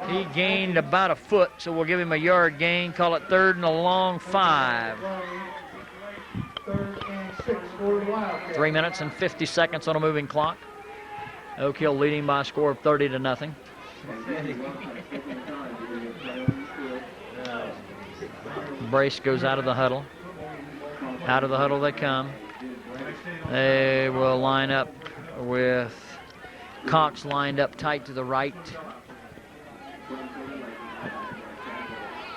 He gained about a foot, so we'll give him a yard gain. Call it third and a long 5. 3 minutes and 50 seconds on a moving clock. Oak Hill leading by a score of 30-0. Brace goes out of the huddle. Out of the huddle they come. They will line up with Cox lined up tight to the right.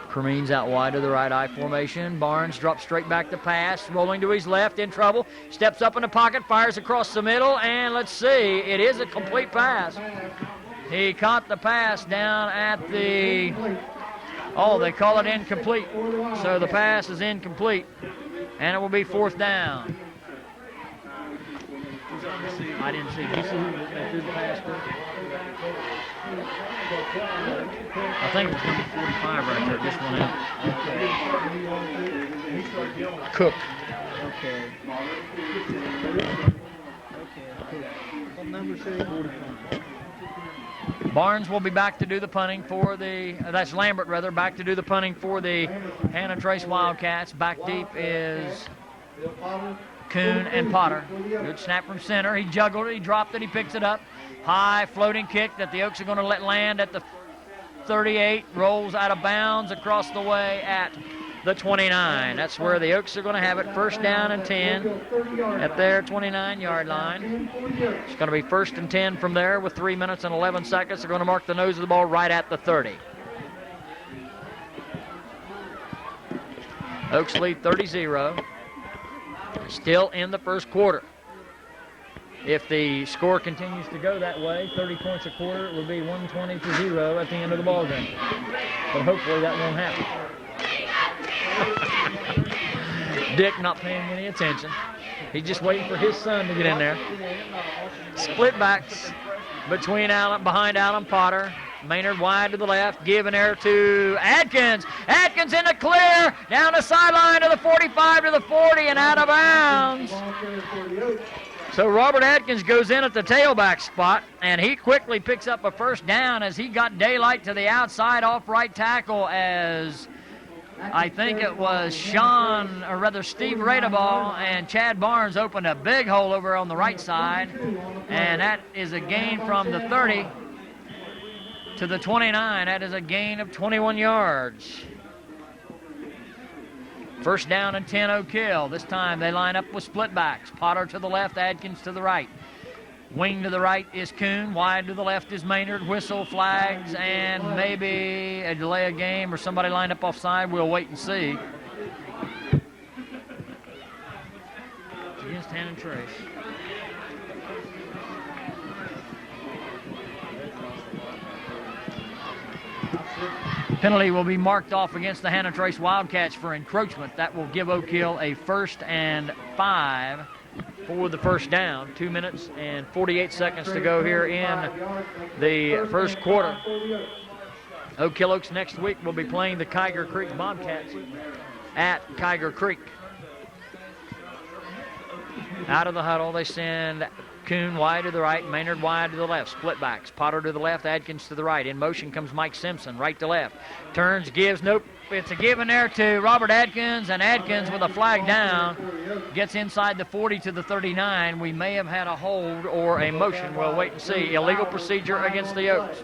Cremines out wide to the right, I formation. Barnes drops straight back to pass, rolling to his left, in trouble. Steps up in the pocket, fires across the middle, and let's see, it is a complete pass. He caught the pass down at the, they call it incomplete. So the pass is incomplete, and it will be fourth down. I didn't see. Did you see who threw the pass to? I think it was number 45 right there. Just one out. Cook. Okay. What number is it? 45. Barnes will be back to do the punting for that's Lambert rather, back to do the punting for the Hannan Trace Wildcats. Back deep is Kuhn and Potter. Good snap from center. He juggled it, he dropped it, he picks it up. High floating kick that the Oaks are going to let land at the 38, rolls out of bounds across the way at the 29. That's where the Oaks are going to have it. First down and 10 at their 29-yard line. It's going to be first and 10 from there with 3 minutes and 11 seconds. They're going to mark the nose of the ball right at the 30. Oaks lead 30-0. Still in the first quarter. If the score continues to go that way, 30 points a quarter, it will be 120-0 at the end of the ball game. But hopefully that won't happen. Dick not paying any attention. He's just waiting for his son to get in there. Split backs behind Alan Potter. Maynard wide to the left, give an air to Adkins. Adkins in the clear, down the sideline to the 45 to the 40 and out of bounds. So Robert Adkins goes in at the tailback spot, and he quickly picks up a first down as he got daylight to the outside off right tackle as I think it was Steve Radeball and Chad Barnes opened a big hole over on the right side, and that is a gain from the 30 to the 29. That is a gain of 21 yards. First down and 10 Oak Hill. This time they line up with split backs. Potter to the left, Adkins to the right. Wing to the right is Kuhn. Wide to the left is Maynard. Whistle, flags, and maybe a delay of game or somebody lined up offside. We'll wait and see. It's against Hannan Trace. Penalty will be marked off against the Hannan Trace Wildcats for encroachment. That will give Oak Hill a 1st and 5 for the first down. 2 minutes and 48 seconds to go here in the first quarter. Oak Hill Oaks next week will be playing the Kiger Creek Bobcats at Kiger Creek. Out of the huddle, they send Kuhn wide to the right, Maynard wide to the left. Split backs. Potter to the left, Adkins to the right. In motion comes Mike Simpson, right to left. Turns, gives, nope. It's a give in there to Robert Adkins, and Adkins with a flag down gets inside the 40 to the 39. We may have had a hold or a motion. We'll wait and see. Illegal procedure against the Oaks.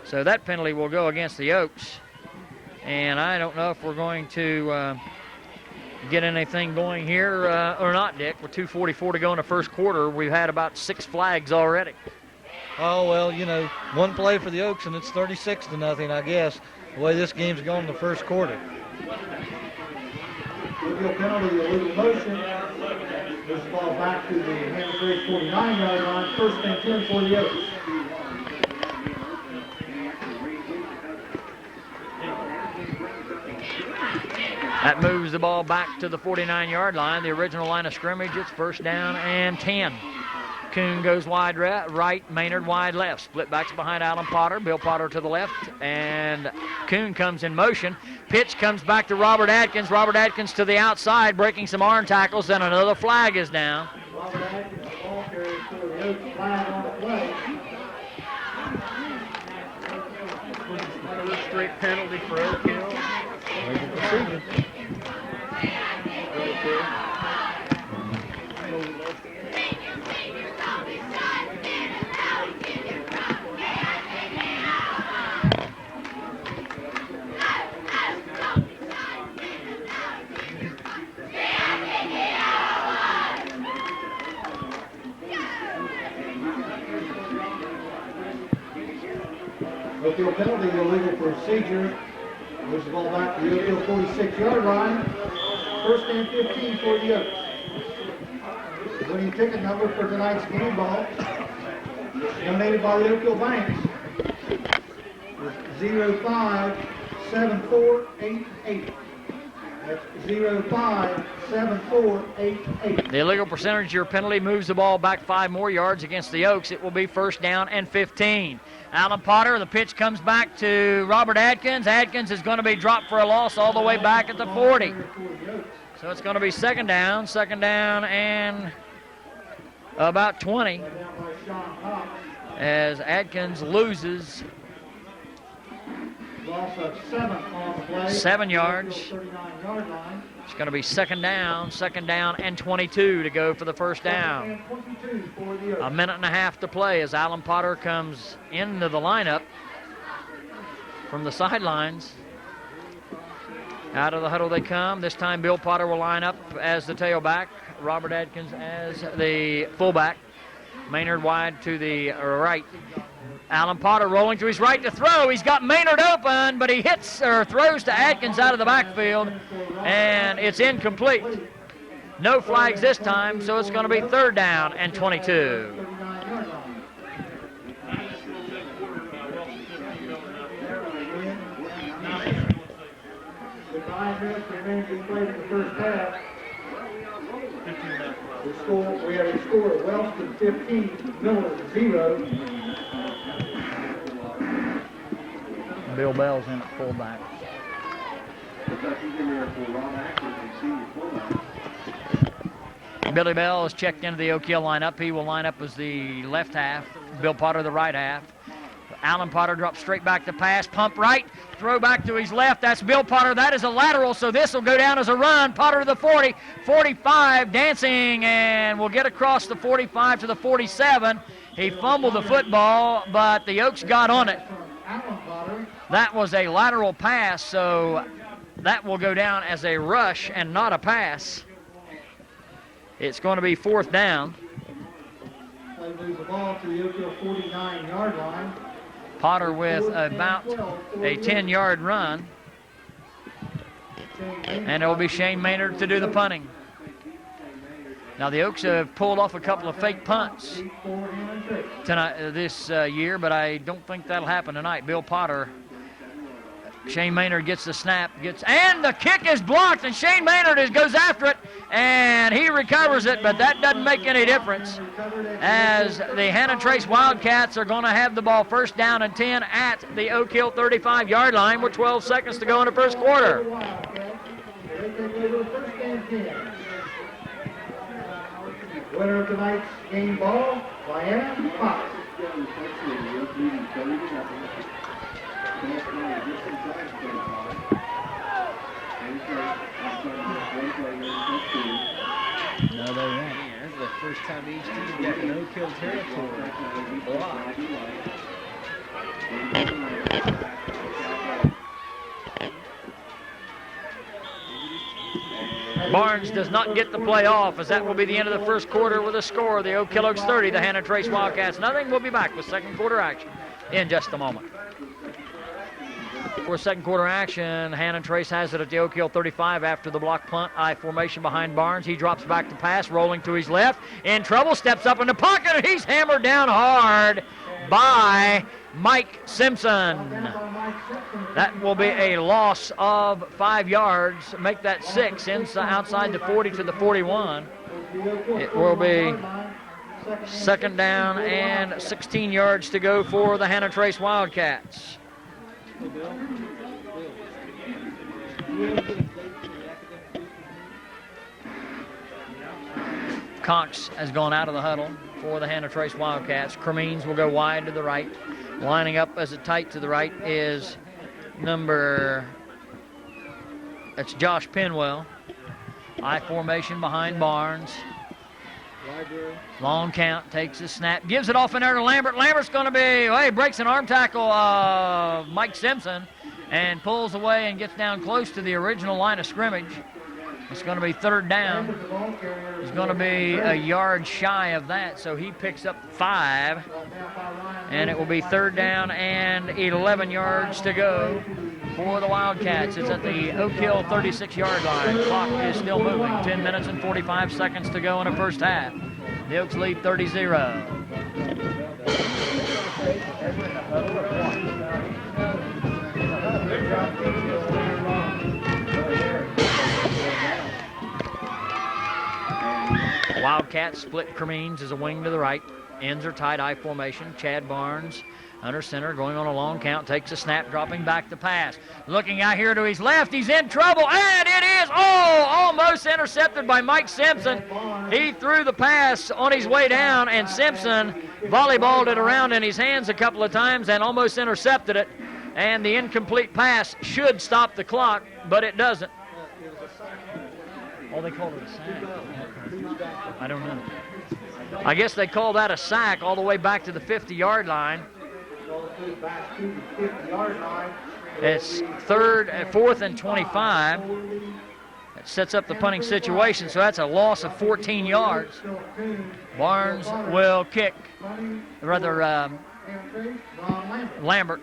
So that penalty will go against the Oaks. And I don't know if we're going to get anything going here or not, Dick. With 2:44 to go in the first quarter, we've had about 6 flags already. Oh, well, you know, one play for the Oaks, and it's 36-0, I guess, the way this game's gone in the first quarter. Illegal penalty, illegal motion. This ball back to the Hannan Trace 49-yard line. 1st and 10 for the Oaks. That moves the ball back to the 49-yard line, the original line of scrimmage. It's 1st down and 10. Kuhn goes wide right, Maynard wide left. Split backs behind Alan Potter, Bill Potter to the left, and Kuhn comes in motion. Pitch comes back to Robert Adkins. Robert Adkins to the outside, breaking some arm tackles, and another flag is down. Robert Adkins, the ball carrier for the Oaks, flag on the play. Third straight penalty for Oak Hill. Oak Hill penalty, illegal procedure. Moves the ball back to the Oak Hill 46-yard line. 1st and 15 for the Oaks. The winning ticket number for tonight's game ball, donated by the Oak Hill Banks, is 057488. That's 057488. The illegal percentage year penalty moves the ball back 5 more yards against the Oaks. It will be 1st down and 15. Alan Potter, the pitch comes back to Robert Adkins. Adkins is going to be dropped for a loss all the way back at the 40. So it's going to be 2nd down and about 20. as Adkins loses Loss of 7 on the play. 7 yards. 39-yard line. It's going to be second down and 22 to go for the first down. And 22 for the A Oaks. minute and a half to play as Alan Potter comes into the lineup from the sidelines. Out of the huddle they come. This time Bill Potter will line up as the tailback. Robert Adkins as the fullback. Maynard wide to the right. Alan Potter rolling to his right to throw. He's got Maynard open, but he hits or throws to Adkins out of the backfield, and it's incomplete. No flags this time, so it's going to be third down and 22. 39-yard line. The 5 minutes remaining to be played in the first half. We have a score of Wellston 15, Miller 0. Bill Bell's in at fullback. Billy Bell is checked into the Oak Hill lineup. He will line up as the left half. Bill Potter the right half. Alan Potter drops straight back to pass. Pump right. Throw back to his left. That's Bill Potter. That is a lateral, so this will go down as a run. Potter to the 40. 45 dancing, and will get across the 45 to the 47. He fumbled the football, but the Oaks got on it. That was a lateral pass, so that will go down as a rush and not a pass. It's going to be fourth down. They lose the ball to the Oak Hill 49-yard line. Potter with about a 10-yard run, and it will be Shane Maynard to do the punting. Now the Oaks have pulled off a couple of fake punts tonight, this year, but I don't think that'll happen tonight. Bill Potter, Shane Maynard gets the snap, and the kick is blocked, and Shane Maynard goes after it, and he recovers it, but that doesn't make any difference, as the Hannan Trace Wildcats are going to have the ball first down and 10 at the Oak Hill 35-yard line with 12 seconds to go in the first quarter. Winner of tonight's game ball, Diana Fox. No, they won't. This is the first time each team got no-kill territory blocked. Barnes does not get the play off, as that will be the end of the first quarter with a score of the Oak Hill Oaks 30, the Hannan Trace Wildcats nothing. We'll be back with second quarter action in just a moment. For second quarter action, Hannan Trace has it at the Oak Hill 35 after the block punt. I formation behind Barnes. He drops back to pass, rolling to his left. In trouble, steps up in the pocket, and he's hammered down hard by Mike Simpson. That will be a loss of 5 yards. Make that 6 outside the 40 to the 41. It will be second down and 16 yards to go for the Hannan Trace Wildcats. Cox has gone out of the huddle for the Hannan Trace Wildcats. Cremines will go wide to the right. Lining up as a tight to the right is that's Josh Penwell. I formation behind Barnes. Long count, takes a snap, gives it off in there to Lambert. Lambert's going to be, he breaks an arm tackle of Mike Simpson and pulls away and gets down close to the original line of scrimmage. It's going to be third down. He's going to be a yard shy of that, so he picks up 5. And it will be third down and 11 yards to go for the Wildcats. It's at the Oak Hill 36-yard line. Clock is still moving. 10 minutes and 45 seconds to go in the first half. The Oaks lead 30-0. Wildcats split Cremines as a wing to the right. Ends are tight I formation. Chad Barnes Under center, going on a long count, takes a snap, dropping back the pass. Looking out here to his left, he's in trouble, and it is, almost intercepted by Mike Simpson. He threw the pass on his way down, and Simpson volleyballed it around in his hands a couple of times and almost intercepted it. And the incomplete pass should stop the clock, but it doesn't. Oh, they called it a sack. I don't know. I guess they call that a sack all the way back to the 50-yard line. It's 4th and 25. That sets up the punting situation, so that's a loss of 14 yards. Barnes will kick. Lambert.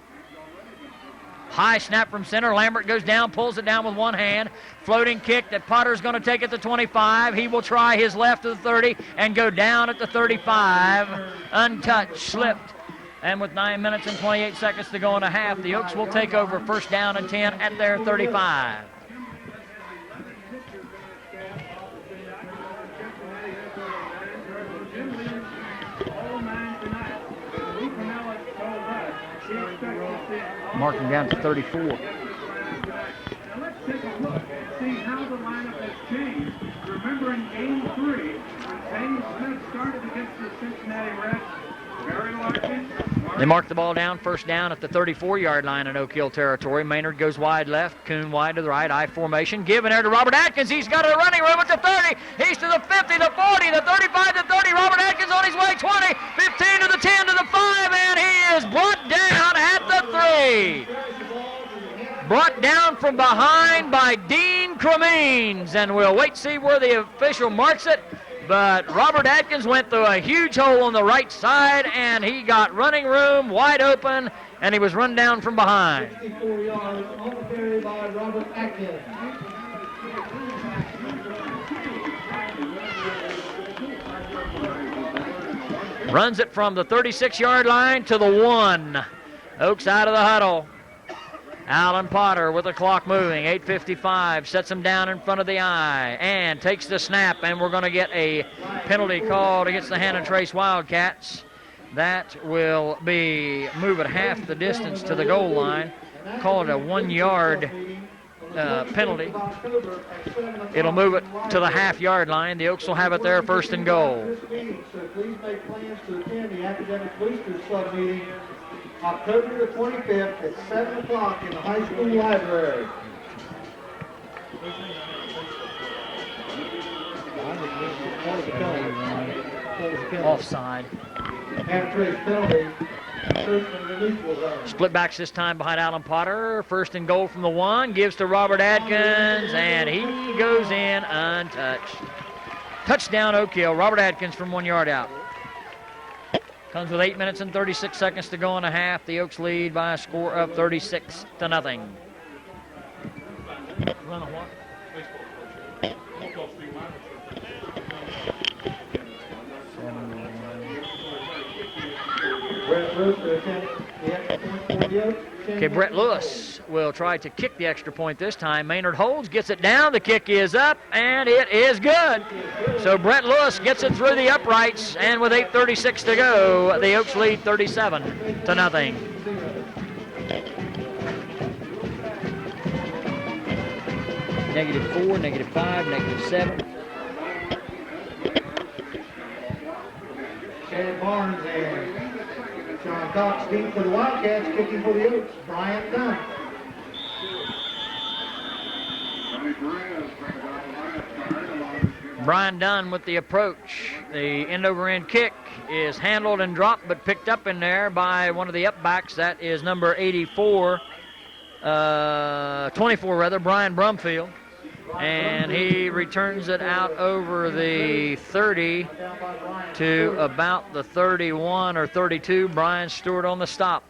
High snap from center. Lambert goes down, pulls it down with one hand. Floating kick that Potter's going to take at the 25. He will try his left to the 30 and go down at the 35. Untouched, slipped. And with 9 minutes and 28 seconds to go in a half, the Oaks will take over 1st down and 10 at their 35. Marking down to 34. Now let's take a look and see how the lineup has changed. Remember in Game 3, when James Smith started against the Cincinnati Reds, Barry Larkin. They mark the ball down, 1st down at the 34-yard line in Oak Hill territory. Maynard goes wide left, Kuhn wide to the right, I formation. Given there to Robert Atkins. He's got a running room at the 30. He's to the 50, the 40, the 35, the 30. Robert Atkins on his way, 20, 15 to the 10 to the 5, and he is brought down at the 3. Brought down from behind by Dean Cremines, and we'll wait to see where the official marks it. But Robert Atkins went through a huge hole on the right side, and he got running room wide open, and he was run down from behind. 64 yards on the carry by Robert Atkins. Runs it from the 36-yard line to the 1. Oaks out of the huddle. Alan Potter with the clock moving, 8:55, sets him down in front of the eye and takes the snap, and we're going to get a penalty called against the Hannan Trace Wildcats. That will be moving half the distance to the goal line, called a 1-yard penalty. It'll move it to the half-yard line. The Oaks will have it there, 1st and goal. So please make plans to attend the Academic Boosters Club meeting October the 25th at 7 o'clock in the high school library. Offside. After his penalty, 1st and releasable zone. Split backs this time behind Alan Potter. 1st and goal from the 1. Gives to Robert Atkins, and he goes in untouched. Touchdown Oak Hill. Robert Atkins from 1 yard out. Comes with 8 minutes and 36 seconds to go in a half. The Oaks lead by a score of 36-0. Run a what? Brett Lewis to attempt the extra point for the Oaks. Okay, Brett Lewis will try to kick the extra point this time. Maynard holds, gets it down. The kick is up, and it is good. So Brett Lewis gets it through the uprights, and with 8:36 to go, the Oaks lead 37-0. -4, -5, -7. Chad Barnes and Sean Cox deep for the Wildcats, kicking for the Oaks, Brian Dunn. Brian Dunn with the approach. The end-over-end kick is handled and dropped, but picked up in there by one of the upbacks. That is number 24, 24 rather, Brian Brumfield. And he returns it out over the 30 to about the 31 or 32. Brian Stewart on the stop.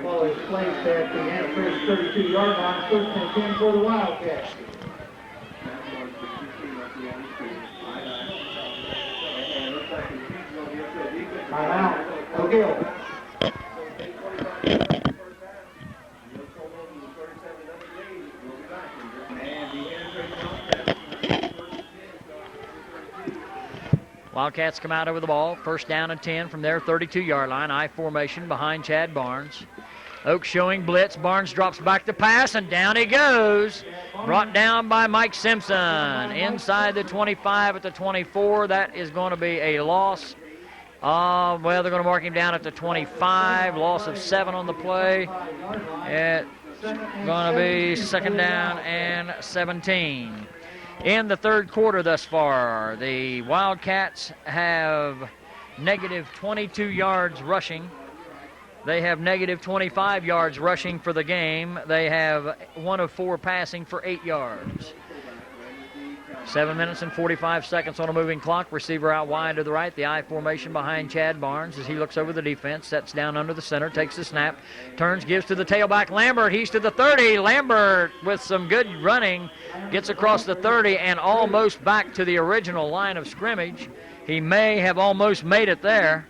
Ball is placed at the Hanford's 32-yard line, 1st and 10 for the Wildcats. Timeout, Oak Hill. Wildcats come out over the ball. First down and 10 from their 32-yard line. I formation behind Chad Barnes. Oaks showing blitz. Barnes drops back to pass, and down he goes. Brought down by Mike Simpson. Inside the 25 at the 24. That is going to be a loss. Well, they're going to mark him down at the 25. Loss of 7 on the play. It's going to be second down and 17. In the third quarter thus far, the Wildcats have negative 22 yards rushing. They have negative 25 yards rushing for the game. They have 1 of 4 passing for 8 yards. 7 minutes and 45 seconds on a moving clock. Receiver out wide to the right. The I formation behind Chad Barnes as he looks over the defense. Sets down under the center. Takes the snap. Turns, gives to the tailback Lambert. He's to the 30. Lambert with some good running. Gets across the 30 and almost back to the original line of scrimmage. He may have almost made it there.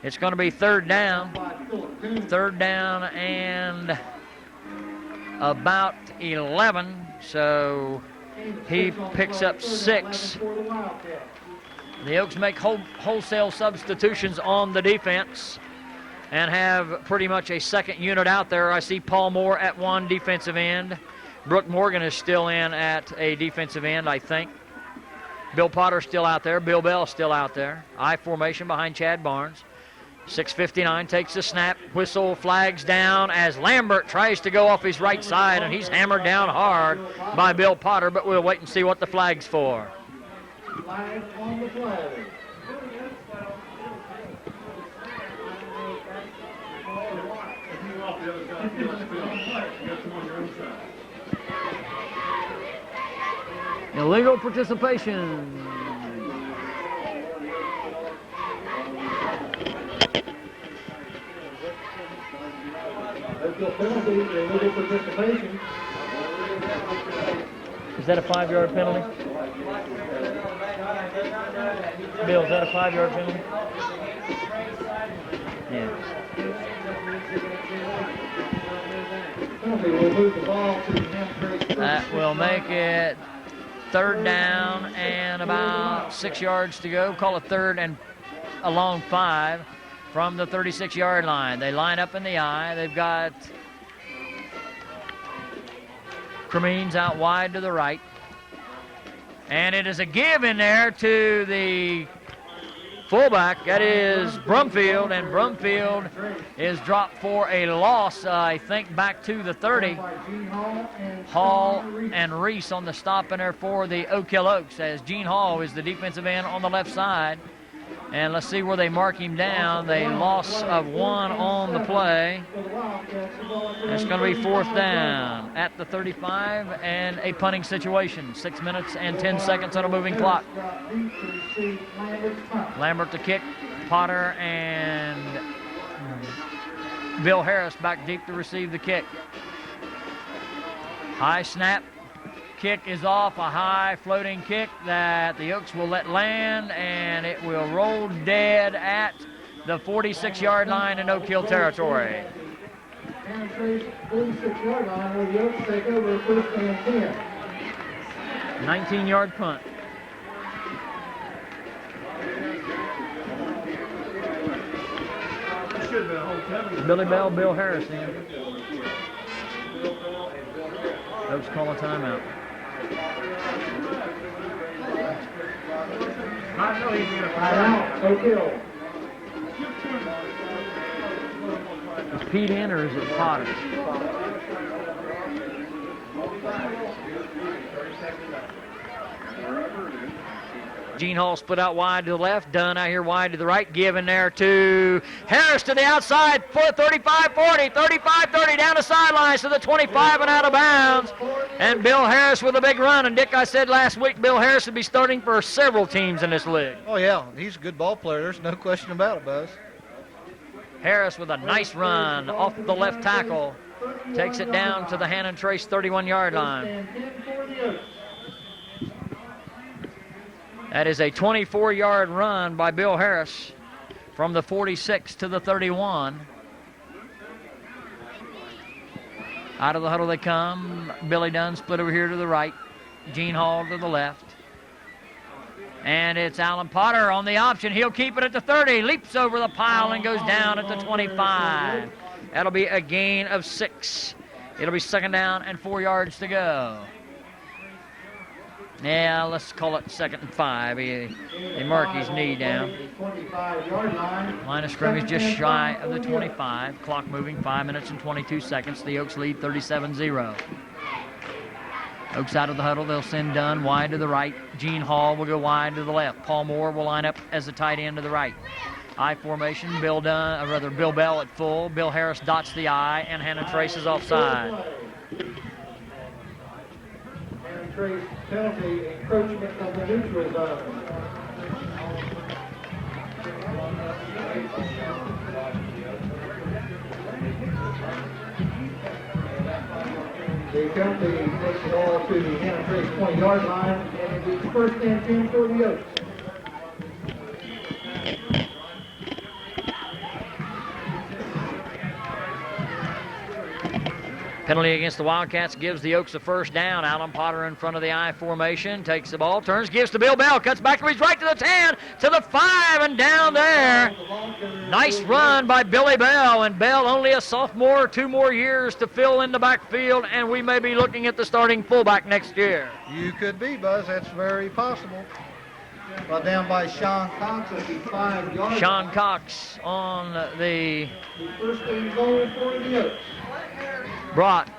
It's going to be third down. Third down and about 11. So he picks up 6. The Oaks make wholesale substitutions on the defense and have pretty much a second unit out there. I see Paul Moore at 1 defensive end. Brooke Morgan is still in at a defensive end, I think. Bill Potter still out there. Bill Bell still out there. I formation behind Chad Barnes. 6:59 takes the snap. Whistle, flags down as Lambert tries to go off his right side, and he's hammered down hard by Bill Potter, but we'll wait and see what the flag's for. Flag on the play. Illegal participation. Penalty, illegal participation. Is that a 5-yard penalty? Bill, is that a 5-yard penalty? Yeah. Penalty will move the ball to the Hannan. That will make it third down and about 6 yards to go. Call it third and a long 5 from the 36-yard line. They line up in the I. They've got Cremines out wide to the right. And it is a give in there to the fullback. That is Brumfield, and Brumfield is dropped for a loss, I think, back to the 30. Hall and Reese on the stop in there for the Oak Hill Oaks, as Gene Hall is the defensive end on the left side. And let's see where they mark him down. They loss of 1 on the play. It's going to be fourth down at the 35 and a punting situation. 6 minutes and 10 seconds on a moving clock. Lambert to kick. Potter and Bill Harris back deep to receive the kick. High snap. Kick is off, a high floating kick that the Oaks will let land, and it will roll dead at the 46-yard line in Oak Hill territory. 46-yard line where the Oaks take over first and 10. 19-yard punt. Billy Bell, Bill Harris in. Oaks call a timeout. Oak Hill. Is Pete in or is it Potter? Gene Hall split out wide to the left. Dunn out here wide to the right. Given there to Harris to the outside for 35-40, 35-30 down the sidelines to the 25 and out of bounds. And Bill Harris with a big run. And Dick, I said last week Bill Harris would be starting for several teams in this league. Oh, yeah. He's a good ball player. There's no question about it, Buzz. Harris with a nice run off the left tackle. Takes it down to the Hannan Trace 31-yard line. That is a 24-yard run by Bill Harris from the 46 to the 31. Out of the huddle they come. Billy Dunn split over here to the right. Gene Hall to the left. And it's Alan Potter on the option. He'll keep it at the 30, leaps over the pile and goes down at the 25. That'll be a gain of 6. It'll be 2nd down and 4 yards to go. Yeah, let's call it 2nd and 5. He marked his knee down. Line of scrimmage just shy of the 25. Clock moving, 5 minutes and 22 seconds. The Oaks lead 37-0. Oaks out of the huddle. They'll send Dunn wide to the right. Gene Hall will go wide to the left. Paul Moore will line up as the tight end to the right. I formation. Bill Bell at full. Bill Harris dots the I, and Hannan Trace is offside. Hannan Trace penalty, encroachment of the neutral zone. The penalty takes it all to the Hannan Trace 20-yard line, and it's 1st and 10 for the Oaks. Penalty against the Wildcats gives the Oaks a 1st down. Alan Potter in front of the I formation, takes the ball, turns, gives to Bill Bell, cuts back to his right to the 10, to the 5, and down there. Nice run by Billy Bell, and Bell only a sophomore, 2 more years to fill in the backfield, and we may be looking at the starting fullback next year. You could be, Buzz. That's very possible. Brought down by Sean Cox at the 5-yard Sean Cox on the 1st and goal for the Oaks. brought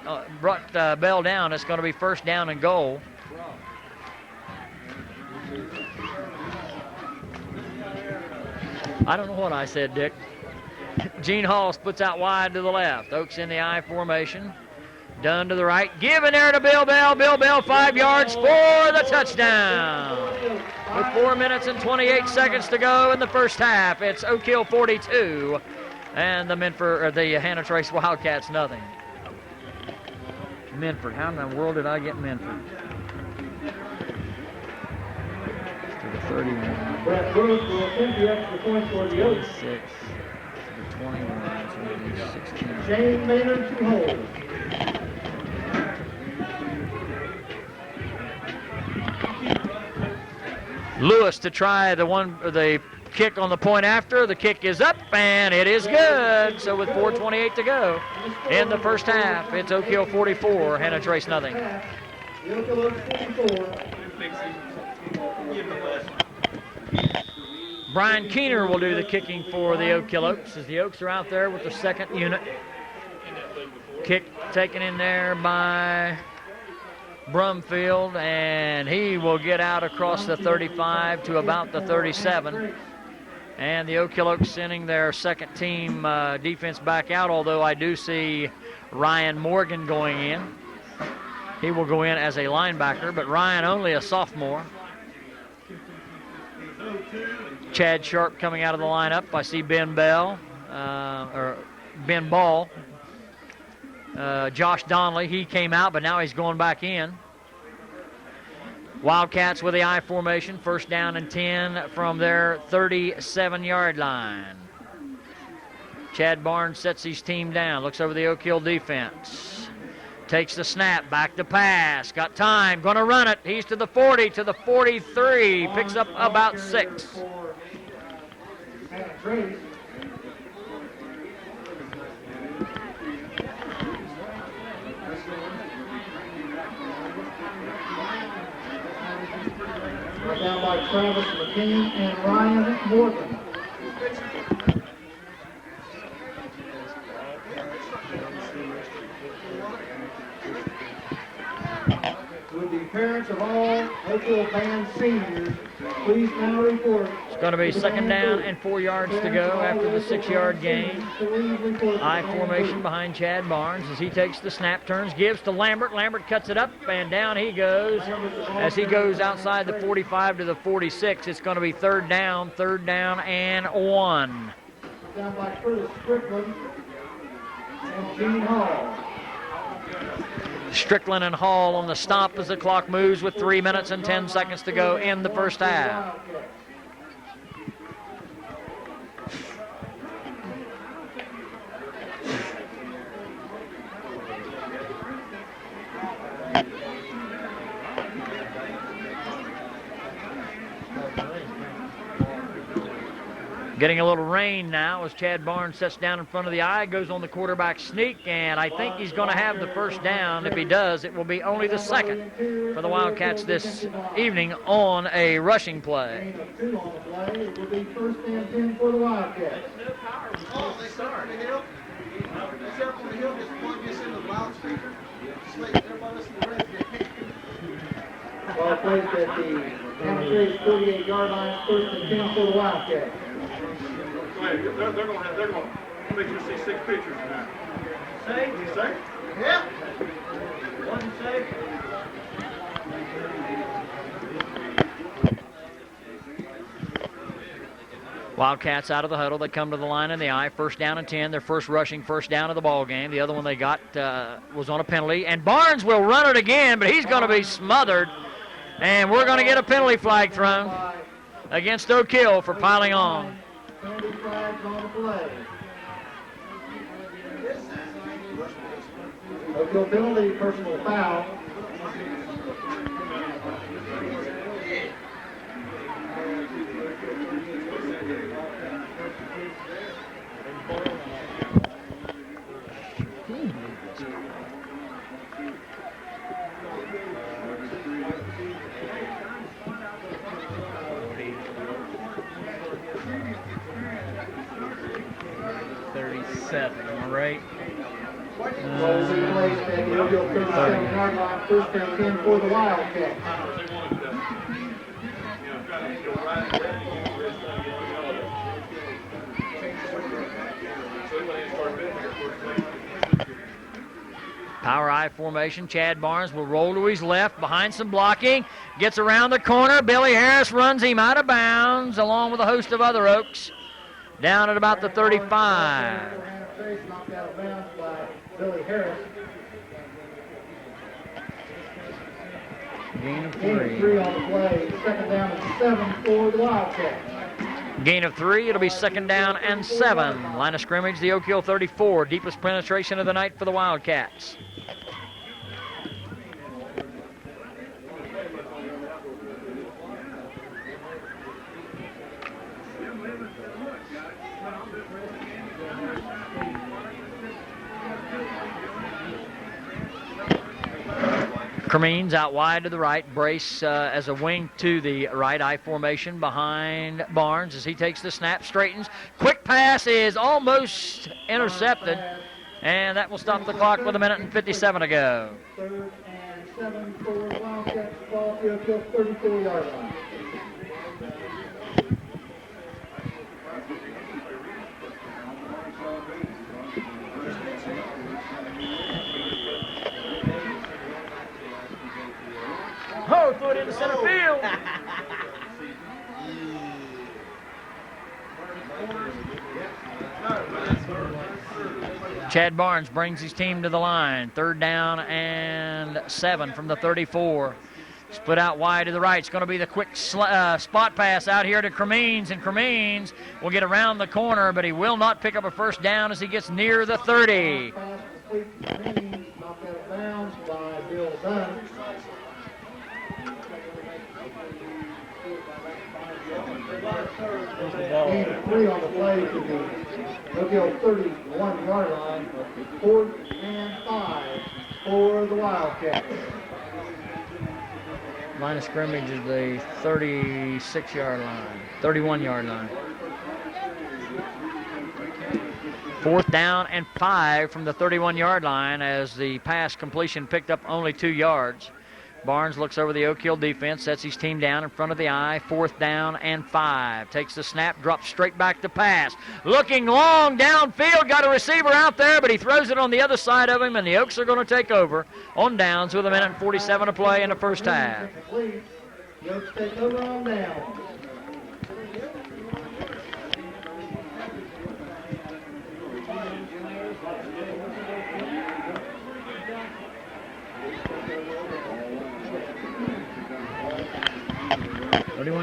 Bell down. It's going to be 1st down and goal. I don't know what I said, Dick. Gene Hall splits out wide to the left. Oaks in the I formation. Dunn to the right. Given there to Bill Bell. Bill Bell 5 yards for the touchdown. With 4 minutes and 28 seconds to go in the 1st half, it's Oak Hill 42 and the Hannan Trace Wildcats nothing. Minford. How in the world did I get Minford? To the 31. Brett Brooks will attempt the extra point for the Oaks. 6. To the 21. So it'll be 16. Shane Maynard to hold. Lewis to try the kick on the point after. The kick is up, and it is good. So with 4:28 to go in the 1st half, it's Oak Hill 44, Hannan Trace nothing. Brian Keener will do the kicking for the Oak Hill Oaks as the Oaks are out there with the 2nd unit. Kick taken in there by Brumfield, and he will get out across the 35 to about the 37. And the Oak Hill Oaks sending their 2nd team defense back out, although I do see Ryan Morgan going in. He will go in as a linebacker, but Ryan only a sophomore. Chad Sharp coming out of the lineup. I see Ben Ball. Josh Donnelly, he came out, but now he's going back in. Wildcats with the I formation, 1st down and 10 from their 37-yard line. Chad Barnes sets his team down, looks over the Oak Hill defense. Takes the snap, back to pass, got time, gonna run it. He's to the 40, to the 43, picks up about 6. Down by Travis McCain and Ryan Morgan. With the parents of all Oak Hill band seniors, please now report. It's going to be 2nd down and 4 yards to go after the 6-yard gain. I formation behind Chad Barnes as he takes the snap, turns, gives to Lambert. Lambert cuts it up, and down he goes. As he goes outside the 45 to the 46, it's going to be 3rd down and 1. Down by Curtis Strickland and Gene Hall. Strickland and Hall on the stop as the clock moves with 3 minutes and 10 seconds to go in the 1st half. Getting a little rain now as Chad Barnes sets down in front of the eye, goes on the quarterback sneak, and I think he's going to have the first down. If he does, it will be only the second for the Wildcats this evening on a rushing play. Gain of 2 on the play. It will be first and 10 for the Wildcats. Oh, they start on the hill. Be careful on the hill, just plug this into the loudspeaker. Just let everybody listen to the radio. Ball placed at the Hannan 48-yard line, first and 10 for the Wildcats. Go ahead. They're going to make you see 6 pictures tonight. Safe? Safe? Yeah. One safe. Wildcats out of the huddle. They come to the line in the eye. First down and 10. Their first rushing first down of the ball game. The other one they got was on a penalty. And Barnes will run it again, but he's going to be smothered. And we're going to get a penalty flag thrown against Oak Hill for piling on. Penalty flags on the play. Oak Hill penalty, personal foul. Am I right? Ball will be placed at the Oak Hill 37-yard line, first and 10 for the Wildcats. Power I formation. Chad Barnes will roll to his left behind some blocking. Gets around the corner. Billy Harris runs him out of bounds along with a host of other Oaks. Down at about the 35. Knocked out of bounds by Billy Harris. Gain of Gain of 3 on the play. Second down and 7 for the Wildcats. Gain of 3. It'll be second down and 7. Line of scrimmage, the Oak Hill 34. Deepest penetration of the night for the Wildcats. Cremines out wide to the right, brace as a wing to the right, I formation behind Barnes as he takes the snap, straightens. Quick pass is almost intercepted, and that will stop the clock with 1:57 to go. Third and 7 for the Wildcats. Ball at the Oak Hill 34-yard line. Oh, threw it into center field. Chad Barnes brings his team to the line. Third down and 7 from the 34. Split out wide to the right. It's going to be the quick spot pass out here to Cremines, and Cremines will get around the corner, but he will not pick up a first down as he gets near the 30. Pass complete to Cremines, knocked out of bounds by Bill Dunn. Gain of 3 on the play to the Oak Hill 31-yard line. Fourth and 5 for the Wildcats. Line of scrimmage is the 36-yard line, 31-yard line. Fourth down and 5 from the 31-yard line as the pass completion picked up only 2 yards. Barnes looks over the Oak Hill defense, sets his team down in front of the eye. Fourth down and 5. Takes the snap, drops straight back to pass. Looking long downfield, got a receiver out there, but he throws it on the other side of him, and the Oaks are going to take over on downs with 1:47 to play in the first half. The Oaks take over on down.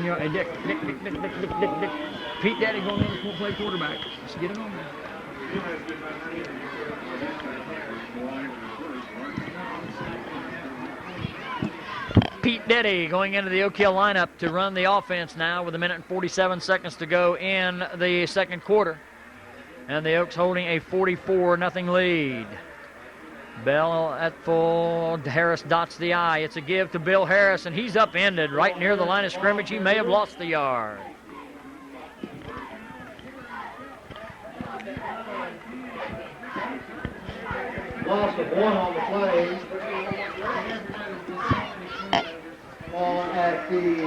Hey, Dick. Pete Daddy going in to play quarterback. Let's get him on there. Pete Deddy going into the Oak Hill lineup to run the offense now with 1 minute and 47 seconds to go in the second quarter. And the Oaks holding a 44-0 lead. Bell at full. Harris dots the I. It's a give to Bill Harris, and he's upended right near the line of scrimmage. He may have lost the yard. Loss of 1 on the play. Ball at the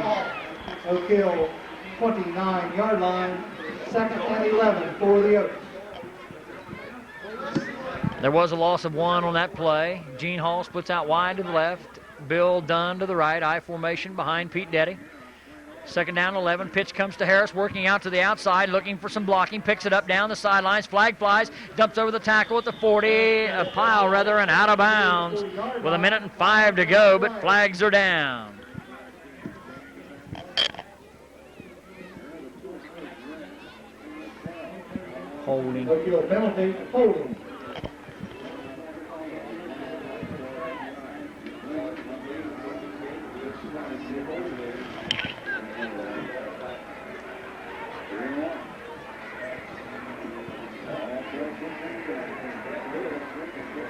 Oak Hill 29-yard line. 2nd and 11 for the Oaks. There was a loss of 1 on that play. Gene Hall splits out wide to the left. Bill Dunn to the right. I formation behind Pete Deddy. 2nd down, 11. Pitch comes to Harris, working out to the outside, looking for some blocking. Picks it up down the sidelines. Flag flies. Dumps over the tackle at the 40. A pile, rather, and out of bounds with 1 minute and 5 to go, but flags are down. Holding. Oak Hill penalty, holding.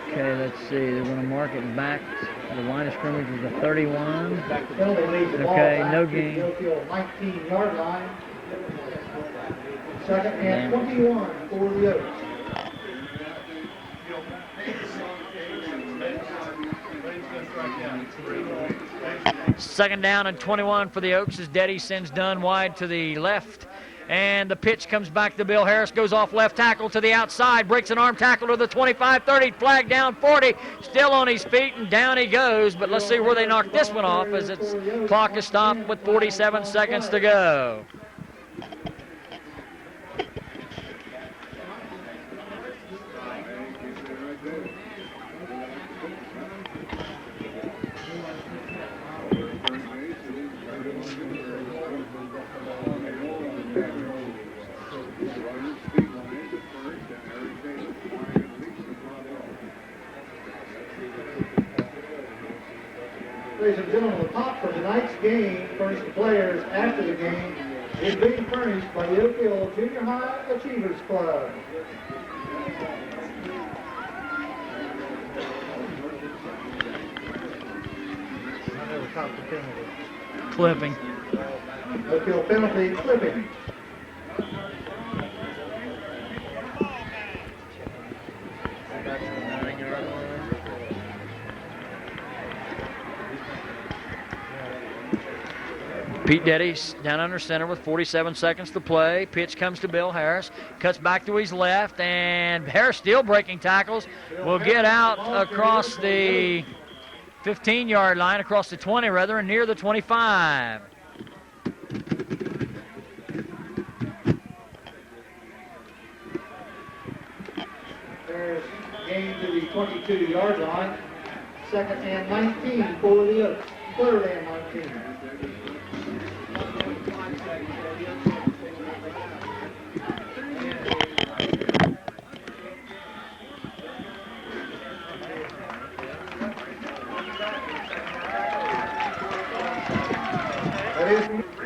Okay, let's see. They're going to mark it back. The line of scrimmage is a 31. Penalty leads the ball Okay, back no to gain. the Oak Hill 19-yard line. 2nd and 21 for the Oaks. Second down and 21 for the Oaks as Deddy sends Dunn wide to the left. And the pitch comes back to Bill Harris, goes off left tackle to the outside, breaks an arm tackle to the 25-30, flag down 40, still on his feet, and down he goes. But let's see where they knock this one off as its clock is stopped with 47 seconds to go. Ladies and gentlemen, the top for tonight's game, furnished to players after the game, is being furnished by the Oak Hill Junior High Achievers Club. Clipping. Oak Hill penalty, clipping. Pete Deddy's down under center with 47 seconds to play. Pitch comes to Bill Harris. Cuts back to his left, and Harris still breaking tackles. Will get out across the 15-yard line, across the 20 rather, and near the 25. Harris gained to the 22-yard line. 2nd and 19 for the Oaks. 3rd and 19. That is